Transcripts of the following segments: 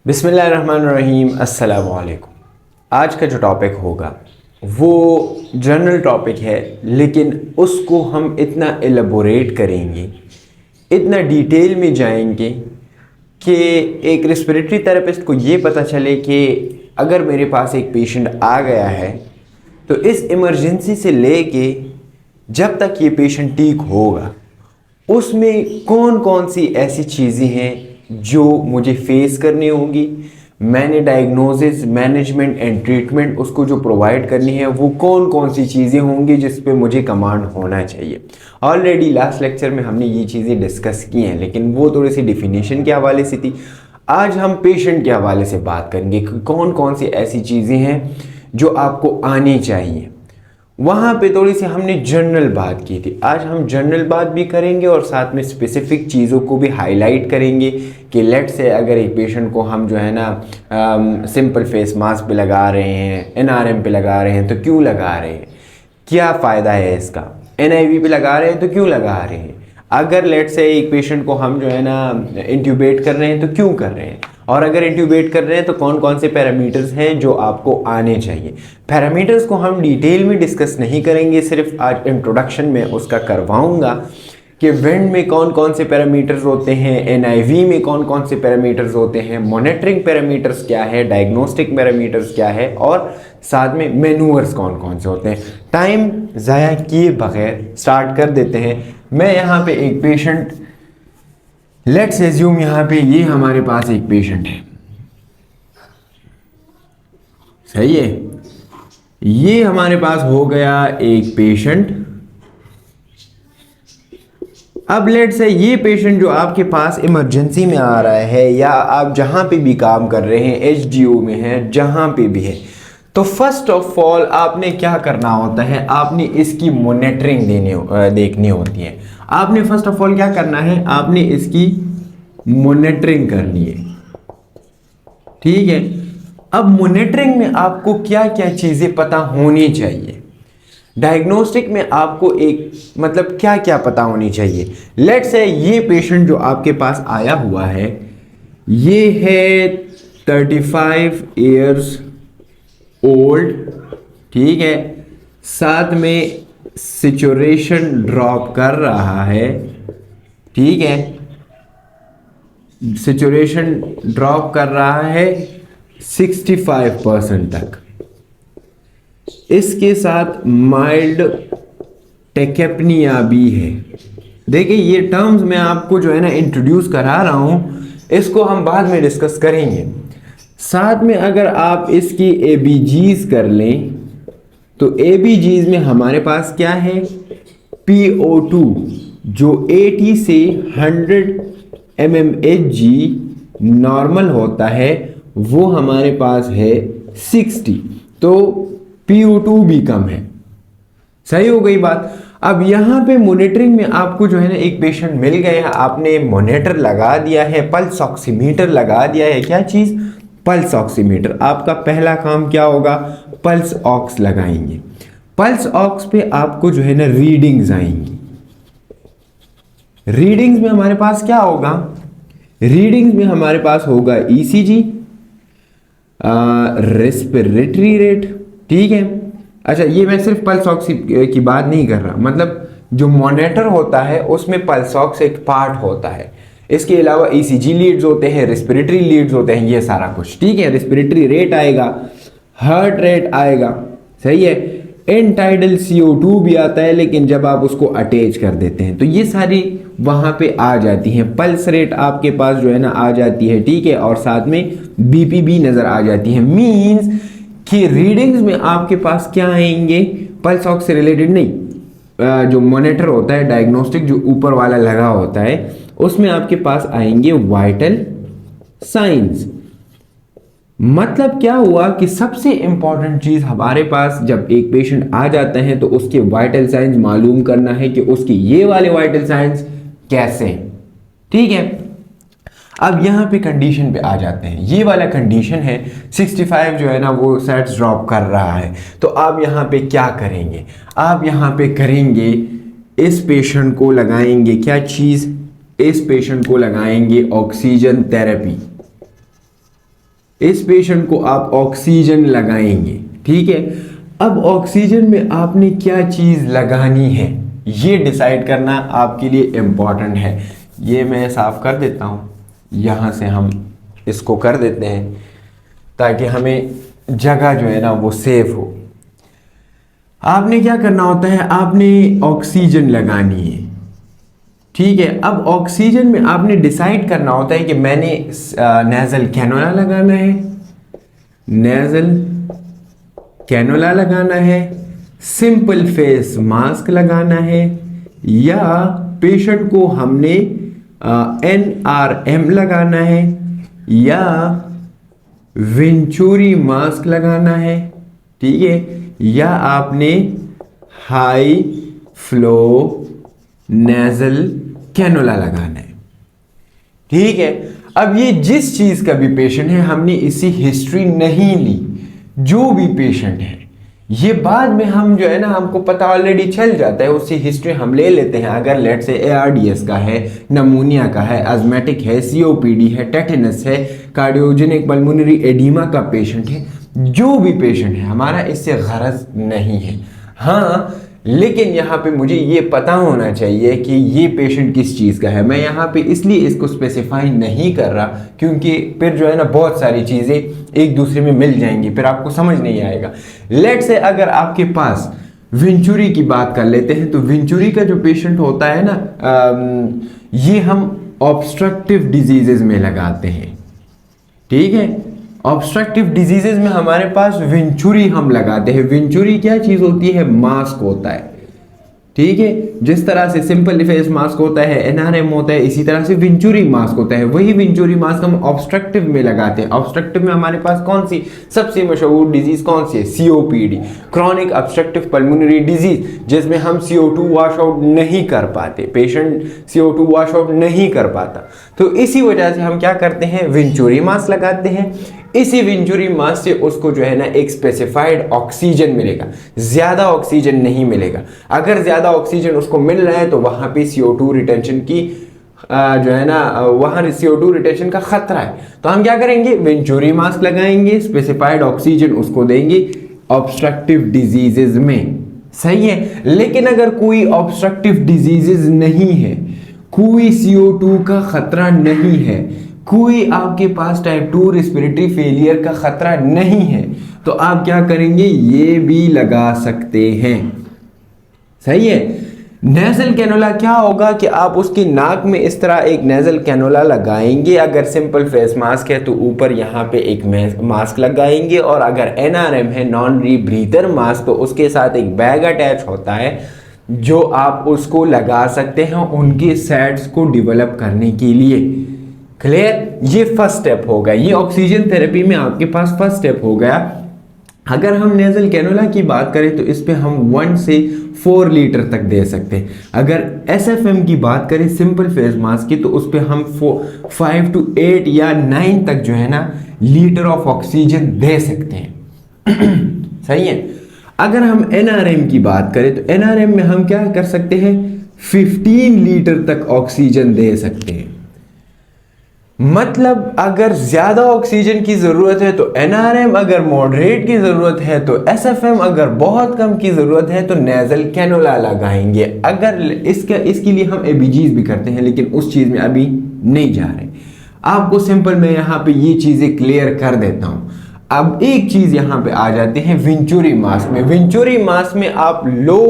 बिस्मिल्लाहिर्रहमानिर्रहीम, अस्सलामु अलैकुम। आज का जो टॉपिक होगा वो जनरल टॉपिक है, लेकिन उसको हम इतना एलेबोरेट करेंगे, इतना डिटेल में जाएंगे कि एक रेस्पिरेटरी थेरेपिस्ट को ये पता चले कि अगर मेरे पास एक पेशेंट आ गया है तो इस इमरजेंसी से लेके जब तक ये पेशेंट ठीक होगा उसमें कौन कौन सी ऐसी चीज़ें हैं जो मुझे फेस करनी होंगी। मैंने डायग्नोसिस, मैनेजमेंट एंड ट्रीटमेंट उसको जो प्रोवाइड करनी है वो कौन कौन सी चीज़ें होंगी जिस पे मुझे कमांड होना चाहिए। ऑलरेडी लास्ट लेक्चर में हमने ये चीज़ें डिस्कस की हैं, लेकिन वो थोड़ी सी डिफिनीशन के हवाले से थी। आज हम पेशेंट के हवाले से बात करेंगे कि कौन कौन सी ऐसी चीज़ें हैं जो आपको आनी चाहिए। वहाँ पे थोड़ी सी हमने जनरल बात की थी, आज हम जनरल बात भी करेंगे और साथ में स्पेसिफिक चीज़ों को भी हाईलाइट करेंगे कि लेट से अगर एक पेशेंट को हम जो है ना सिंपल फेस मास्क पे लगा रहे हैं, एनआरएम पे लगा रहे हैं तो क्यों लगा रहे हैं, क्या फ़ायदा है इसका, एनआईवी पे लगा रहे हैं तो क्यों लगा रहे हैं, अगर लेट से एक पेशेंट को हम जो है ना इंट्यूबेट कर रहे हैं तो क्यों कर रहे हैं, और अगर इंट्यूबेट कर रहे हैं तो कौन कौन से पैरामीटर्स हैं जो आपको आने चाहिए। पैरामीटर्स को हम डिटेल में डिस्कस नहीं करेंगे, सिर्फ आज इंट्रोडक्शन में उसका करवाऊंगा कि वेंड में कौन कौन से पैरामीटर्स होते हैं, एनआईवी में कौन कौन से पैरामीटर्स होते हैं, मॉनिटरिंग पैरामीटर्स क्या है, डायग्नोस्टिक पैरामीटर्स क्या है, और साथ में मैनूवर्स कौन कौन से होते हैं। टाइम ज़ाया किए बगैर स्टार्ट कर देते हैं। मैं यहाँ पे एक पेशेंट, लेट्स एज्यूम यहाँ पे ये हमारे पास एक पेशेंट है, सही है, ये हमारे पास हो गया एक पेशेंट। अब लेट्स से ये पेशेंट जो आपके पास इमरजेंसी में आ रहा है या आप जहाँ पे भी काम कर रहे हैं, एचडीओ में है, जहाँ पे भी है, तो फर्स्ट ऑफ ऑल आपने क्या करना होता है, आपने इसकी मॉनिटरिंग देखनी होती है। आपने फर्स्ट ऑफ ऑल क्या करना है, आपने इसकी मॉनिटरिंग करनी है, ठीक है। अब मॉनिटरिंग में आपको क्या क्या चीज़ें पता होनी चाहिए, डायग्नोस्टिक में आपको एक मतलब क्या क्या पता होनी चाहिए। लेट्स से ये पेशेंट जो आपके पास आया हुआ है ये है 35 इयर्स ओल्ड, ठीक है, साथ में सिचुएशन ड्रॉप कर रहा है, ठीक है, सिचुएशन ड्रॉप कर रहा है 65% तक। इसके साथ माइल्ड टेकेपनिया भी है। देखिए ये टर्म्स मैं आपको जो है ना इंट्रोड्यूस करा रहा हूं, इसको हम बाद में डिस्कस करेंगे। साथ में अगर आप इसकी एबीजीज कर लें तो एबीजीज में हमारे पास क्या है, PO2 जो 80 से 100 mmHg नॉर्मल होता है वो हमारे पास है 60, तो PO2 भी कम है। सही हो गई बात। अब यहाँ पे मॉनिटरिंग में आपको जो है ना एक पेशेंट मिल गया, आपने मॉनिटर लगा दिया है, पल्स ऑक्सीमीटर लगा दिया है। क्या चीज़, पल्स ऑक्सीमीटर। आपका पहला काम क्या होगा, पल्स ऑक्स लगाएंगे। पल्स ऑक्स पे आपको जो है ना रीडिंग्स आएंगी। रीडिंग्स में हमारे पास क्या होगा, रीडिंग्स में हमारे पास होगा ईसीजी, रेस्पिरेटरी रेट, ठीक है। अच्छा ये मैं सिर्फ पल्स ऑक्स की बात नहीं कर रहा, मतलब जो मॉनिटर होता है उसमें पल्स ऑक्स एक पार्ट होता है, इसके अलावा ईसीजी लीड्स होते हैं, रेस्पिरेटरी लीड्स होते हैं, ये सारा कुछ, ठीक है। रेस्पिरेटरी रेट आएगा, हार्ट रेट आएगा, सही है। एंटाइडल CO2 भी आता है, लेकिन जब आप उसको अटैच कर देते हैं तो ये सारी वहाँ पे आ जाती हैं। पल्स रेट आपके पास जो है ना आ जाती है, ठीक है, और साथ में BP भी नज़र आ जाती है। मीन्स कि रीडिंग्स में आपके पास क्या आएंगे, पल्स ऑक्स से रिलेटेड नहीं, जो मॉनिटर होता है डायग्नोस्टिक जो ऊपर वाला लगा होता है उसमें आपके पास आएंगे वाइटल साइंस। मतलब क्या हुआ कि सबसे इंपॉर्टेंट चीज हमारे पास जब एक पेशेंट आ जाता है तो उसके वाइटल साइंस मालूम करना है कि उसके ये वाले वाइटल साइंस कैसे हैं, ठीक है। अब यहाँ पे कंडीशन पे आ जाते हैं, ये वाला कंडीशन है 65 जो है ना वो सेट्स ड्रॉप कर रहा है, तो आप यहाँ पे क्या करेंगे, आप यहाँ पे करेंगे इस पेशेंट को लगाएंगे क्या चीज़, इस पेशेंट को लगाएंगे ऑक्सीजन थेरेपी। इस पेशेंट को आप ऑक्सीजन लगाएंगे, ठीक है। अब ऑक्सीजन में आपने क्या चीज़ लगानी है ये डिसाइड करना आपके लिए इम्पॉर्टेंट है। ये मैं साफ कर देता हूँ, यहाँ से हम इसको कर देते हैं ताकि हमें जगह जो है ना वो सेफ हो। आपने क्या करना होता है, आपने ऑक्सीजन लगानी है, ठीक है। अब ऑक्सीजन में आपने डिसाइड करना होता है कि मैंने नेजल कैनुला लगाना है, नेजल कैनुला लगाना है, सिंपल फेस मास्क लगाना है, या पेशेंट को हमने NRM लगाना है, या वेंचुरी मास्क लगाना है, ठीक है, या आपने हाई फ्लो नेजल कैनुला लगाना है, ठीक है। अब ये जिस चीज का भी पेशेंट है, हमने इसकी हिस्ट्री नहीं ली, जो भी पेशेंट है ये बाद में हम जो है ना हमको पता ऑलरेडी चल जाता है, उसकी हिस्ट्री हम ले लेते हैं। अगर लेट से ARDS का है, नमूनिया का है, अजमेटिक है, COPD है, टेटेनस है, कार्डियोजेनिक पल्मोनरी एडिमा का पेशेंट है, जो भी पेशेंट है, हमारा इससे गरज नहीं है। हाँ, लेकिन यहाँ पे मुझे ये पता होना चाहिए कि ये पेशेंट किस चीज़ का है। मैं यहाँ पे इसलिए इसको स्पेसिफाई नहीं कर रहा क्योंकि फिर जो है ना बहुत सारी चीज़ें एक दूसरे में मिल जाएंगी, फिर आपको समझ नहीं आएगा। लेट से अगर आपके पास वेंचुरी की बात कर लेते हैं, तो वेंचुरी का जो पेशेंट होता है ना, ये हम ऑब्स्ट्रक्टिव डिजीजेज में लगाते हैं, ठीक है। ऑब्स्ट्रक्टिव डिजीजेज में हमारे पास वेंचुरी हम लगाते हैं। वेंचुरी क्या चीज होती है, मास्क होता है, ठीक है। जिस तरह से सिंपल फेस मास्क होता है, NRM होता है, इसी तरह से वेंचुरी मास्क होता है। वही वेंचुरी मास्क हम ऑब्स्ट्रक्टिव में लगाते हैं। ऑब्स्ट्रक्टिव में हमारे पास कौन सी सबसे मशहूर डिजीज कौन सी है, COPD, chronic obstructive pulmonary disease, जिसमें हम CO2 वॉश आउट नहीं कर पाते, पेशेंट CO2 वॉश आउट नहीं कर पाता। तो इसी वजह से हम क्या करते हैं, वेंचुरी मास्क लगाते हैं। इसी वेंचुरी मास्क से उसको जो है ना एक स्पेसिफाइड ऑक्सीजन मिलेगा, ज्यादा ऑक्सीजन नहीं मिलेगा। अगर ज्यादा ऑक्सीजन उसको मिल रहा है तो वहां पे CO2 रिटेंशन की जो है ना वहां CO2 रिटेंशन का खतरा है। तो हम क्या करेंगे, वेंचुरी मास्क लगाएंगे, स्पेसिफाइड ऑक्सीजन उसको देंगे ऑब्स्ट्रक्टिव डिजीजेज में, सही है। लेकिन अगर कोई ऑब्स्ट्रक्टिव डिजीजेज नहीं है, कोई CO2 का खतरा नहीं है, कोई आपके पास टाइप 2 रेस्पिरेटरी फेलियर का खतरा नहीं है, तो आप क्या करेंगे, ये भी लगा सकते हैं, सही है। नेजल कैनुला क्या होगा कि आप उसकी नाक में इस तरह एक नेजल कैनुला लगाएंगे। अगर सिंपल फेस मास्क है तो ऊपर यहाँ पे एक मास्क लगाएंगे, और अगर NRM है, नॉन रीब्रीथर मास्क, तो उसके साथ एक बैग अटैच होता है जो आप उसको लगा सकते हैं उनके सेट्स को डेवलप करने के लिए। क्लियर, ये फर्स्ट स्टेप होगा, ये ऑक्सीजन थेरेपी में आपके पास फर्स्ट स्टेप हो गया। अगर हम नेजल कैनुला की बात करें तो इस पे हम 1 से 4 लीटर तक दे सकते हैं। अगर SFM की बात करें, सिंपल फेस मास्क की, तो उस पे हम 5 to 8 या 9 तक जो है ना लीटर ऑफ ऑक्सीजन दे सकते हैं, सही है। अगर हम NRM की बात करें तो NRM में हम क्या कर सकते हैं, 15 लीटर तक ऑक्सीजन दे सकते हैं। मतलब अगर ज्यादा ऑक्सीजन की जरूरत है तो NRM, अगर मॉडरेट की जरूरत है तो SFM, अगर बहुत कम की जरूरत है तो नेजल कैनुला लगाएंगे। अगर इसके लिए हम ABGs भी करते हैं, लेकिन उस चीज में अभी नहीं जा रहे। आपको सिंपल मैं यहाँ पे ये चीजें क्लियर कर देता हूं। अब एक चीज यहाँ पे आ जाते हैं वेंचुरी मास्क में। वेंचुरी मास्क में आप लो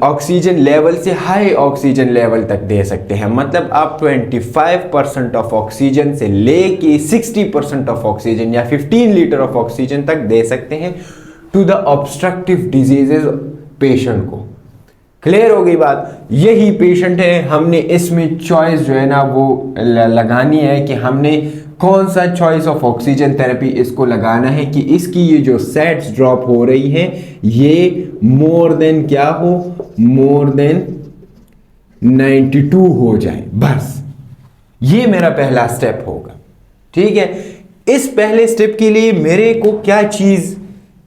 ऑक्सीजन लेवल से हाई ऑक्सीजन लेवल तक दे सकते हैं। मतलब आप 25% ऑफ ऑक्सीजन से लेके 60% ऑफ ऑक्सीजन या 15 लीटर ऑफ ऑक्सीजन तक दे सकते हैं to the obstructive diseases patient को। क्लियर हो गई बात। यही पेशेंट है, हमने इसमें चॉइस जो है ना वो लगानी है कि हमने कौन सा चॉइस ऑफ ऑक्सीजन थेरेपी इसको लगाना है कि इसकी ये जो सेट्स ड्रॉप हो रही है ये मोर देन क्या हो, मोर देन 92 हो जाए, बस ये मेरा पहला स्टेप होगा। ठीक है, इस पहले स्टेप के लिए मेरे को क्या चीज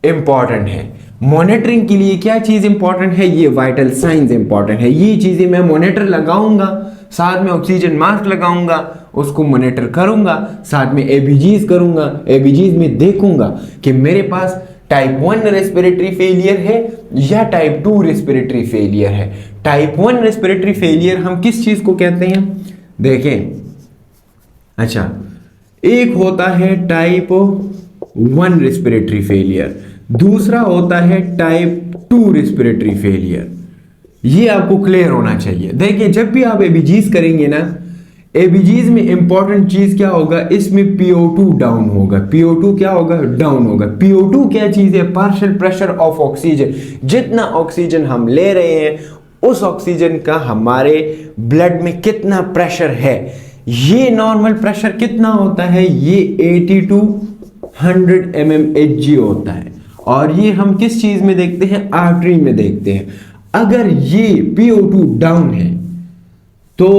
इंपॉर्टेंट है, मॉनिटरिंग के लिए क्या चीज इंपॉर्टेंट है, ये वाइटल साइंस इंपॉर्टेंट है। ये चीजें मैं मॉनिटर लगाऊंगा, साथ में ऑक्सीजन मास्क लगाऊंगा, उसको मॉनिटर करूंगा, साथ में एबीजीज करूंगा, एबीजीज में देखूंगा कि मेरे पास टाइप 1 रेस्पिरेटरी फेलियर है या टाइप 2 रेस्पिरेटरी फेलियर है। टाइप 1 रेस्पिरेटरी फेलियर हम किस चीज को कहते हैं, देखें, अच्छा, एक होता है टाइप 1 रेस्पिरेटरी फेलियर, दूसरा होता है टाइप 2 रेस्पिरेटरी फेलियर। ये आपको क्लियर होना चाहिए। देखिए, जब भी आप एबीजीज करेंगे ना, एबीजीज में इंपॉर्टेंट चीज क्या होगा, इसमें PO2 डाउन होगा। PO2 क्या होगा, डाउन होगा। PO2 क्या चीज है, पार्शियल प्रेशर ऑफ ऑक्सीजन। जितना ऑक्सीजन हम ले रहे हैं उस ऑक्सीजन का हमारे ब्लड में कितना प्रेशर है। ये नॉर्मल प्रेशर कितना होता है, ये 80 to 100 mmHg होता है। और ये हम किस चीज में देखते हैं, आर्टरी में देखते हैं। अगर ये PO2 डाउन है तो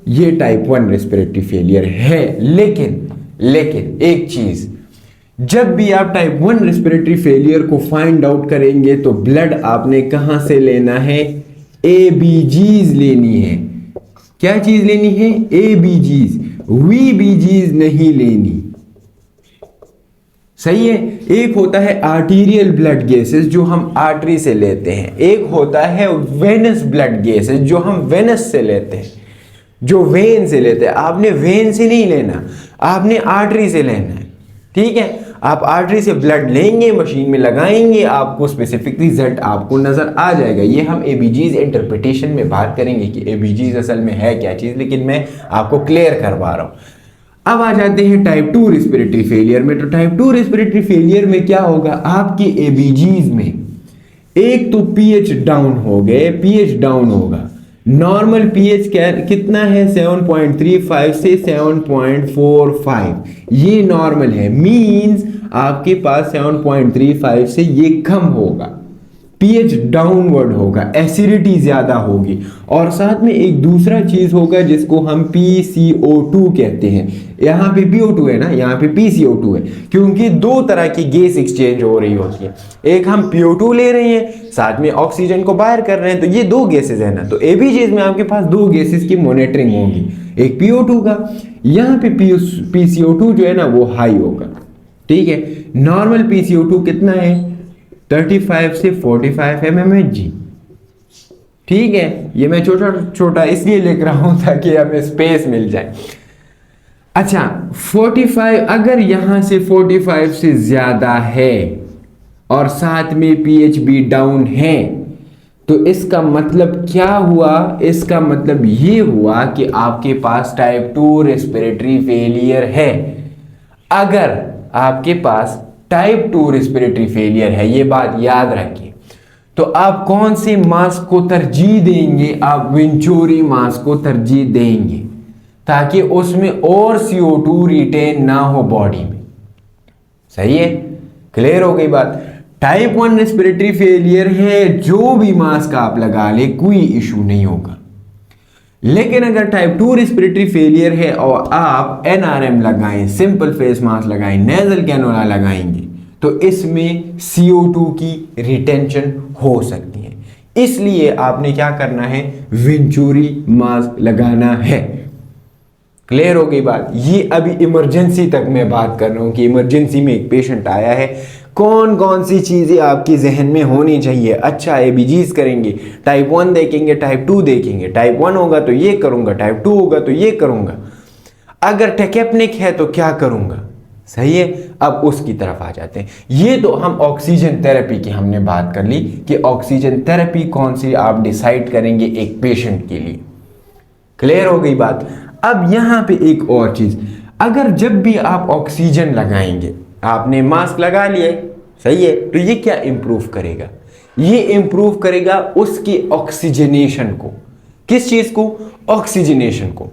ये टाइप 1 रेस्पिरेटरी फेलियर है। लेकिन एक चीज, जब भी आप टाइप 1 रेस्पिरेटरी फेलियर को फाइंड आउट करेंगे तो ब्लड आपने कहां से लेना है, एबीजीज लेनी है। क्या चीज लेनी है, एबीजीज, वीबीजीज नहीं लेनी। सही है। एक होता है आर्टीरियल ब्लड गैसेस जो हम आर्टरी से लेते हैं, एक होता है वेनस ब्लड गैसेस जो हम वेनस से लेते हैं, जो वेन से लेते हैं। आपने वेन से नहीं लेना, आपने आर्टरी से लेना है। ठीक है, आप आर्टरी से ब्लड लेंगे, मशीन में लगाएंगे, आपको स्पेसिफिक रिजल्ट आपको नजर आ जाएगा। ये हम एबीजीज इंटरप्रिटेशन में बात करेंगे कि एबीजीज असल में है क्या चीज, लेकिन मैं आपको क्लियर करवा रहा हूं। अब आ जाते हैं टाइप 2 रेस्पिरेटरी फेलियर में। तो टाइप 2 रेस्पिरेटरी फेलियर में क्या होगा, आपकी एबीजीज में एक तो पीएच डाउन हो गए, पीएच डाउन होगा। नॉर्मल पीएच कितना है, 7.35 से 7.45, ये नॉर्मल है। मींस आपके पास 7.35 से ये कम होगा, पीएच डाउनवर्ड होगा, एसिडिटी ज्यादा होगी। और साथ में एक दूसरा चीज होगा जिसको हम PCO2 कहते हैं। यहाँ पे PO2 है ना, यहाँ पे PCO2 है, क्योंकि दो तरह की गैस एक्सचेंज हो रही होती है। एक हम PO2 ले रहे हैं, साथ में ऑक्सीजन को बाहर कर रहे हैं, तो ये दो गैसेज है ना। तो एबीजीज में आपके पास दो गैसेज की मॉनिटरिंग होगी, एक PO2 का, यहाँ पे PCO2 जो है ना वो हाई होगा। ठीक है, नॉर्मल PCO2 कितना है, 35 से 45 mmHg। ठीक है, ये मैं छोटा छोटा इसलिए लिख रहा हूं ताकि हमें स्पेस मिल जाए। अच्छा, 45, अगर यहां से 45 से ज्यादा है और साथ में पीएच भी डाउन है तो इसका मतलब क्या हुआ, इसका मतलब ये हुआ कि आपके पास टाइप 2 रेस्पिरेटरी फेलियर है। अगर आपके पास टाइप 2 रेस्पिरेटरी फेलियर है, ये बात याद रखिए, तो आप कौन से मास्क को तरजीह देंगे, आप वेंचुरी मास्क को तरजीह देंगे ताकि उसमें और CO2 रिटेन ना हो बॉडी में। सही है, क्लियर हो गई बात। टाइप 1 रेस्पिरेटरी फेलियर है, जो भी मास्क आप लगा ले कोई इशू नहीं होगा। लेकिन अगर टाइप 2 रेस्पिरेटरी फेलियर है और आप NRM लगाएं, सिंपल फेस मास्क लगाएं, नेजल कैनुला लगाएंगे, तो इसमें CO2 की रिटेंशन हो सकती है। इसलिए आपने क्या करना है, वेंचुरी मास्क लगाना है। क्लियर हो गई बात। ये अभी इमरजेंसी तक मैं बात कर रहा हूं कि इमरजेंसी में एक पेशेंट आया है, कौन कौन सी चीजें आपकी जहन में होनी चाहिए। अच्छा, एबीजीज करेंगे, टाइप 1 देखेंगे, टाइप 2 देखेंगे। टाइप 1 होगा तो ये करूंगा, टाइप 2 होगा तो ये करूंगा, अगर टेकेप्निक है तो क्या करूंगा। सही है, अब उसकी तरफ आ जाते हैं। ये तो हम ऑक्सीजन थेरेपी की हमने बात कर ली कि ऑक्सीजन थेरेपी कौन सी आप डिसाइड करेंगे एक पेशेंट के लिए। क्लियर हो गई बात। अब यहां पे एक और चीज, अगर जब भी आप ऑक्सीजन लगाएंगे, आपने मास्क लगा लिया, सही है, तो ये क्या इंप्रूव करेगा, ये इंप्रूव करेगा उसकी ऑक्सीजनेशन को। किस चीज को, ऑक्सीजनेशन को।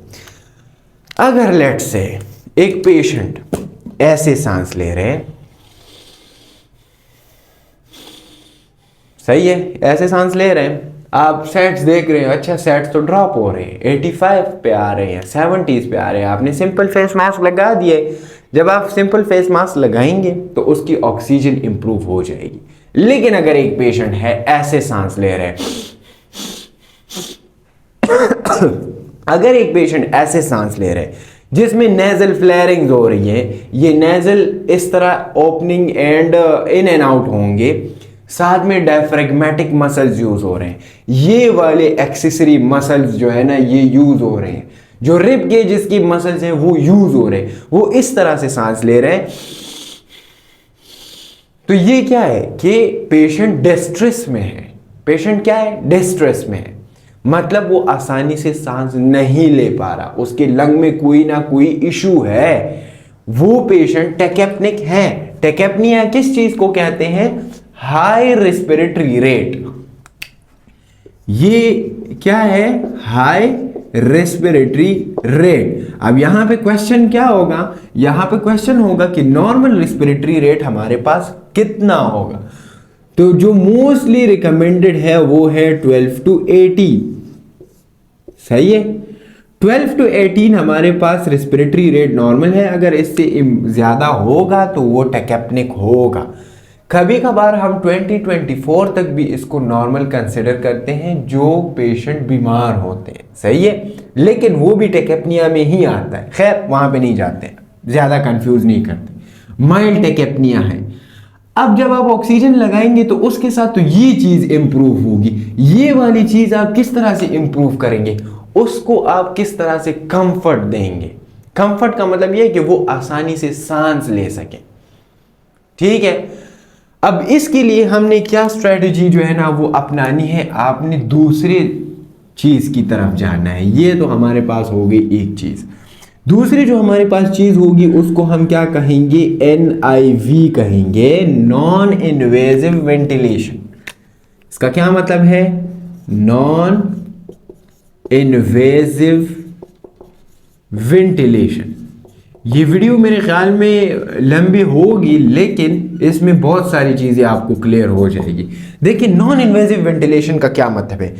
अगर लेट्स से एक पेशेंट ऐसे सांस ले रहे हैं, सही है, ऐसे सांस ले रहे हैं, आप सेट्स देख रहे हैं, अच्छा सेट्स तो ड्रॉप हो रहे हैं, 85 पे आ रहे हैं, 70s पे आ रहे हैं, आपने सिंपल फेस मास्क लगा दिए। जब आप सिंपल फेस मास्क लगाएंगे तो उसकी ऑक्सीजन इंप्रूव हो जाएगी। लेकिन अगर एक पेशेंट है ऐसे सांस ले रहे हैं अगर एक पेशेंट ऐसे सांस ले रहे हैं, जिसमें नेजल फ्लेयरिंग्स हो रही है, ये नेजल इस तरह opening and in and out होंगे, साथ में डायफ्रेगमेटिक मसल्स यूज हो रहे हैं, ये वाले एक्सेसरी मसल्स जो है ना ये यूज हो रहे हैं, जो रिब गेजेस की मसल्स हैं वो यूज हो रहे हैं, वो इस तरह से सांस ले रहे हैं। तो ये क्या है कि पेशेंट डिस्ट्रेस में है, पेशेंट क्या है, डिस्ट्रेस में है, मतलब वो आसानी से सांस नहीं ले पा रहा, उसके लंग में कोई ना कोई इशू है, वो पेशेंट टेकेप्निक है। टेकेप्निया किस चीज को कहते हैं, हाई रेस्पिरेटरी रेट। ये क्या है, हाई रेस्पिरेटरी रेट। अब यहां पे क्वेश्चन क्या होगा, यहां पे क्वेश्चन होगा कि नॉर्मल रेस्पिरेटरी रेट हमारे पास कितना होगा। तो जो मोस्टली रिकमेंडेड है वो है 12 to 18, सही है। 12 to 18 हमारे पास रेस्पिरेटरी रेट नॉर्मल है, अगर इससे ज्यादा होगा तो वो टेकेप्निक होगा। कभी कभार हम 20-24 तक भी इसको नॉर्मल कंसिडर करते हैं जो पेशेंट बीमार होते हैं, सही है, लेकिन वो भी टेकेप्निया में ही आता है। खैर वहां पे नहीं जाते हैं, ज्यादा कंफ्यूज नहीं करते, माइल्ड टेकेप्निया है। अब जब आप ऑक्सीजन लगाएंगे तो उसके साथ तो ये चीज इंप्रूव होगी, ये वाली चीज आप किस तरह से इंप्रूव करेंगे, उसको आप किस तरह से कंफर्ट देंगे। कंफर्ट का मतलब ये है कि वो आसानी से सांस ले सके, ठीक है। अब इसके लिए हमने क्या स्ट्रेटजी जो है ना वो अपनानी है, आपने दूसरे चीज की तरफ जाना है। ये तो हमारे पास हो गई एक चीज, दूसरी जो हमारे पास चीज होगी उसको हम क्या कहेंगे, NIV कहेंगे, नॉन इन्वेजिव वेंटिलेशन। इसका क्या मतलब है, नॉन इन्वेजिव वेंटिलेशन। ये वीडियो मेरे ख्याल में लंबी होगी, लेकिन इसमें बहुत सारी चीजें आपको क्लियर हो जाएगी। देखिए नॉन इन्वेजिव वेंटिलेशन का क्या मतलब है,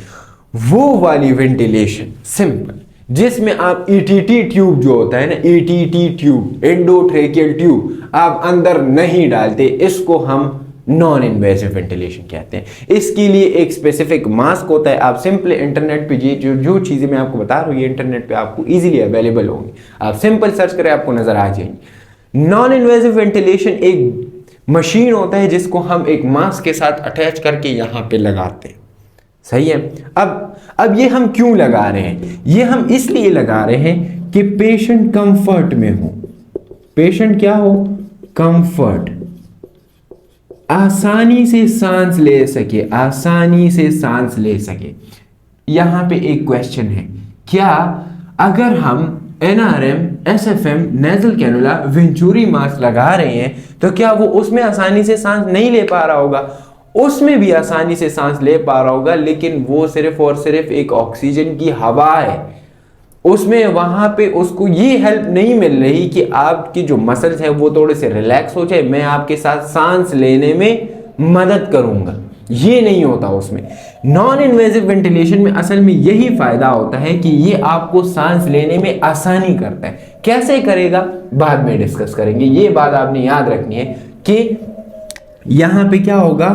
वो वाली वेंटिलेशन सिंपल जिसमें आप ETT ट्यूब जो होता है ना, ETT ट्यूब, एंडोट्रेकियल ट्यूब, आप अंदर नहीं डालते, इसको हम नॉन इन्वेजिव वेंटिलेशन कहते हैं। इसके लिए एक स्पेसिफिक मास्क होता है, आप सिंपल इंटरनेट पे जो चीजें मैं आपको बता रहा हूँ ये इंटरनेट पे आपको इजीली अवेलेबल होंगी, आप सिंपल सर्च करें आपको नजर आ जाएंगी। नॉन इन्वेजिव वेंटिलेशन एक मशीन होता है जिसको हम एक मास्क के साथ अटैच करके यहाँ पे लगाते हैं, सही है। अब ये हम क्यों लगा रहे हैं, ये हम इसलिए लगा रहे हैं कि पेशेंट कंफर्ट में हो, पेशेंट क्या हो, कंफर्ट, आसानी से सांस ले सके, आसानी से सांस ले सके। यहां पे एक क्वेश्चन है, क्या अगर हम NRM, SFM, nasal cannula, venturi mask लगा रहे हैं तो क्या वो उसमें आसानी से सांस नहीं ले पा रहा होगा, उसमें भी आसानी से सांस ले पा रहा होगा, लेकिन वो सिर्फ और सिर्फ एक ऑक्सीजन की हवा है, उसमें वहां पे उसको ये हेल्प नहीं मिल रही कि आपकी जो मसल्स है वो थोड़े से रिलैक्स हो जाए, मैं आपके साथ सांस लेने में मदद करूंगा, ये नहीं होता उसमें। नॉन इन्वेजिव वेंटिलेशन में असल में यही फायदा होता है कि ये आपको सांस लेने में आसानी करता है। कैसे करेगा बाद में डिस्कस करेंगे, ये बात आपने याद रखनी है कि यहां पे क्या होगा,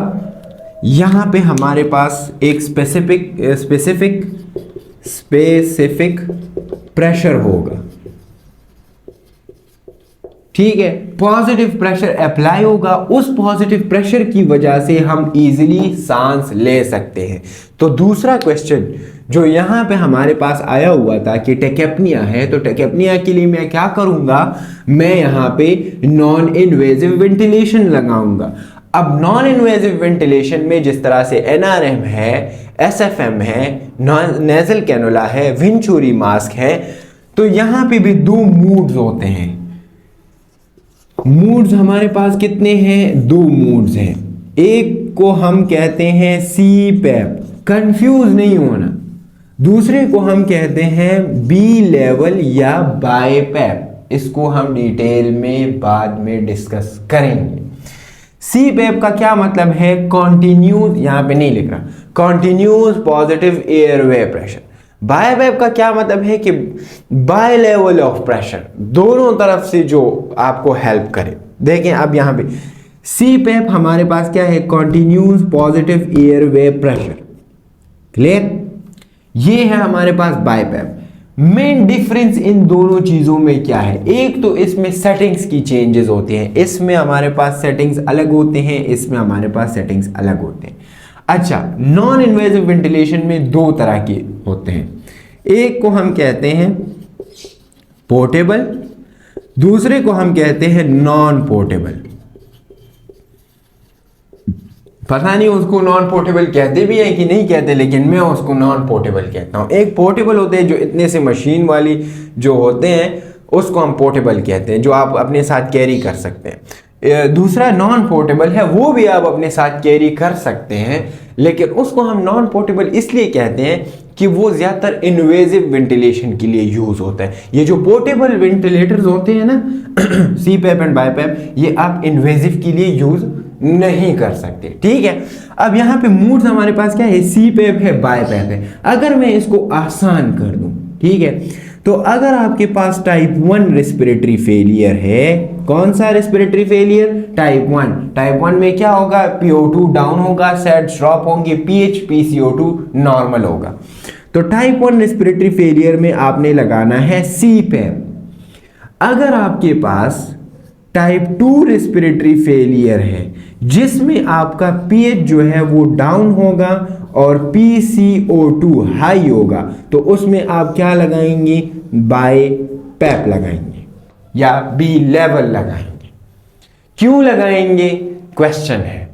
यहां पे हमारे पास एक स्पेसिफिक प्रेशर होगा, ठीक है, पॉजिटिव प्रेशर अप्लाई होगा, उस पॉजिटिव प्रेशर की वजह से हम इजीली सांस ले सकते हैं। तो दूसरा क्वेश्चन जो यहां पे हमारे पास आया हुआ था कि टेकेप्निया है, तो टेकेप्निया के लिए मैं क्या करूंगा, मैं यहां पे नॉन इन्वेजिव वेंटिलेशन लगाऊंगा। अब नॉन इन्वेजिव वेंटिलेशन में जिस तरह से NRM है, SFM है, नेजल कैनुला है, वेंचुरी मास्क है, तो यहां पे भी दो मूड्स होते हैं। मूड्स हमारे पास कितने हैं, दो मूड्स हैं। एक को हम कहते हैं CPAP, कंफ्यूज नहीं होना, दूसरे को हम कहते हैं B लेवल या BiPAP, इसको हम डिटेल में बाद में डिस्कस करेंगे। CPAP का क्या मतलब है, कॉन्टिन्यूस, यहां पे नहीं लिख रहा, continuous positive airway pressure. BiPAP का क्या मतलब है कि बाय लेवल ऑफ प्रेशर, दोनों तरफ से जो आपको हेल्प करे। देखें अब यहां पे CPAP हमारे पास क्या है, continuous positive airway pressure, clear. ये है हमारे पास BiPAP। मेन डिफरेंस इन दोनों चीज़ों में क्या है? एक तो इसमें सेटिंग्स की चेंजेस होते हैं, इसमें हमारे पास सेटिंग्स अलग होते हैं, इसमें हमारे पास सेटिंग्स अलग होते हैं। अच्छा, नॉन इन्वेजिव वेंटिलेशन में दो तरह के होते हैं, एक को हम कहते हैं पोर्टेबल, दूसरे को हम कहते हैं नॉन पोर्टेबल। पता नहीं उसको नॉन पोर्टेबल कहते भी हैं कि नहीं कहते, लेकिन मैं उसको नॉन पोर्टेबल कहता हूँ। एक पोर्टेबल होते हैं जो इतने से मशीन वाली जो होते हैं, उसको हम पोर्टेबल कहते हैं, जो आप अपने साथ कैरी कर सकते हैं। दूसरा नॉन पोर्टेबल है, वो भी आप अपने साथ कैरी कर सकते हैं, लेकिन उसको हम नॉन पोर्टेबल इसलिए कहते हैं कि वो ज़्यादातर इन्वेजिव वेंटिलेशन के लिए यूज़ होता है। ये जो पोर्टेबल वेंटिलेटर्स होते हैं ना CPAP एंड BiPAP, ये आप इन्वेजिव के लिए यूज़ नहीं कर सकते। ठीक है, अब यहाँ पे मूड्स हमारे पास क्या है? CPAP है, BiPAP है। अगर मैं इसको आसान कर दूं, ठीक है, तो अगर आपके पास टाइप 1 रेस्पिरेटरी फेलियर है, कौन सा रेस्पिरेटरी फेलियर? टाइप 1। टाइप 1 में क्या होगा? PO2 डाउन होगा, सेट्स ड्रॉप होंगे, pH PCO2 नॉर्मल होगा। तो टाइप 1 रेस्पिरेटरी फेलियर में आपने लगाना है CPAP। अगर आपके पास टाइप 2 रेस्पिरेटरी फेलियर है, जिसमें आपका pH जो है वो डाउन होगा और PCO2 हाई होगा, तो उसमें आप क्या लगाएंगे? BiPAP लगाएंगे या B लेवल लगाएंगे। क्यों लगाएंगे? क्वेश्चन है,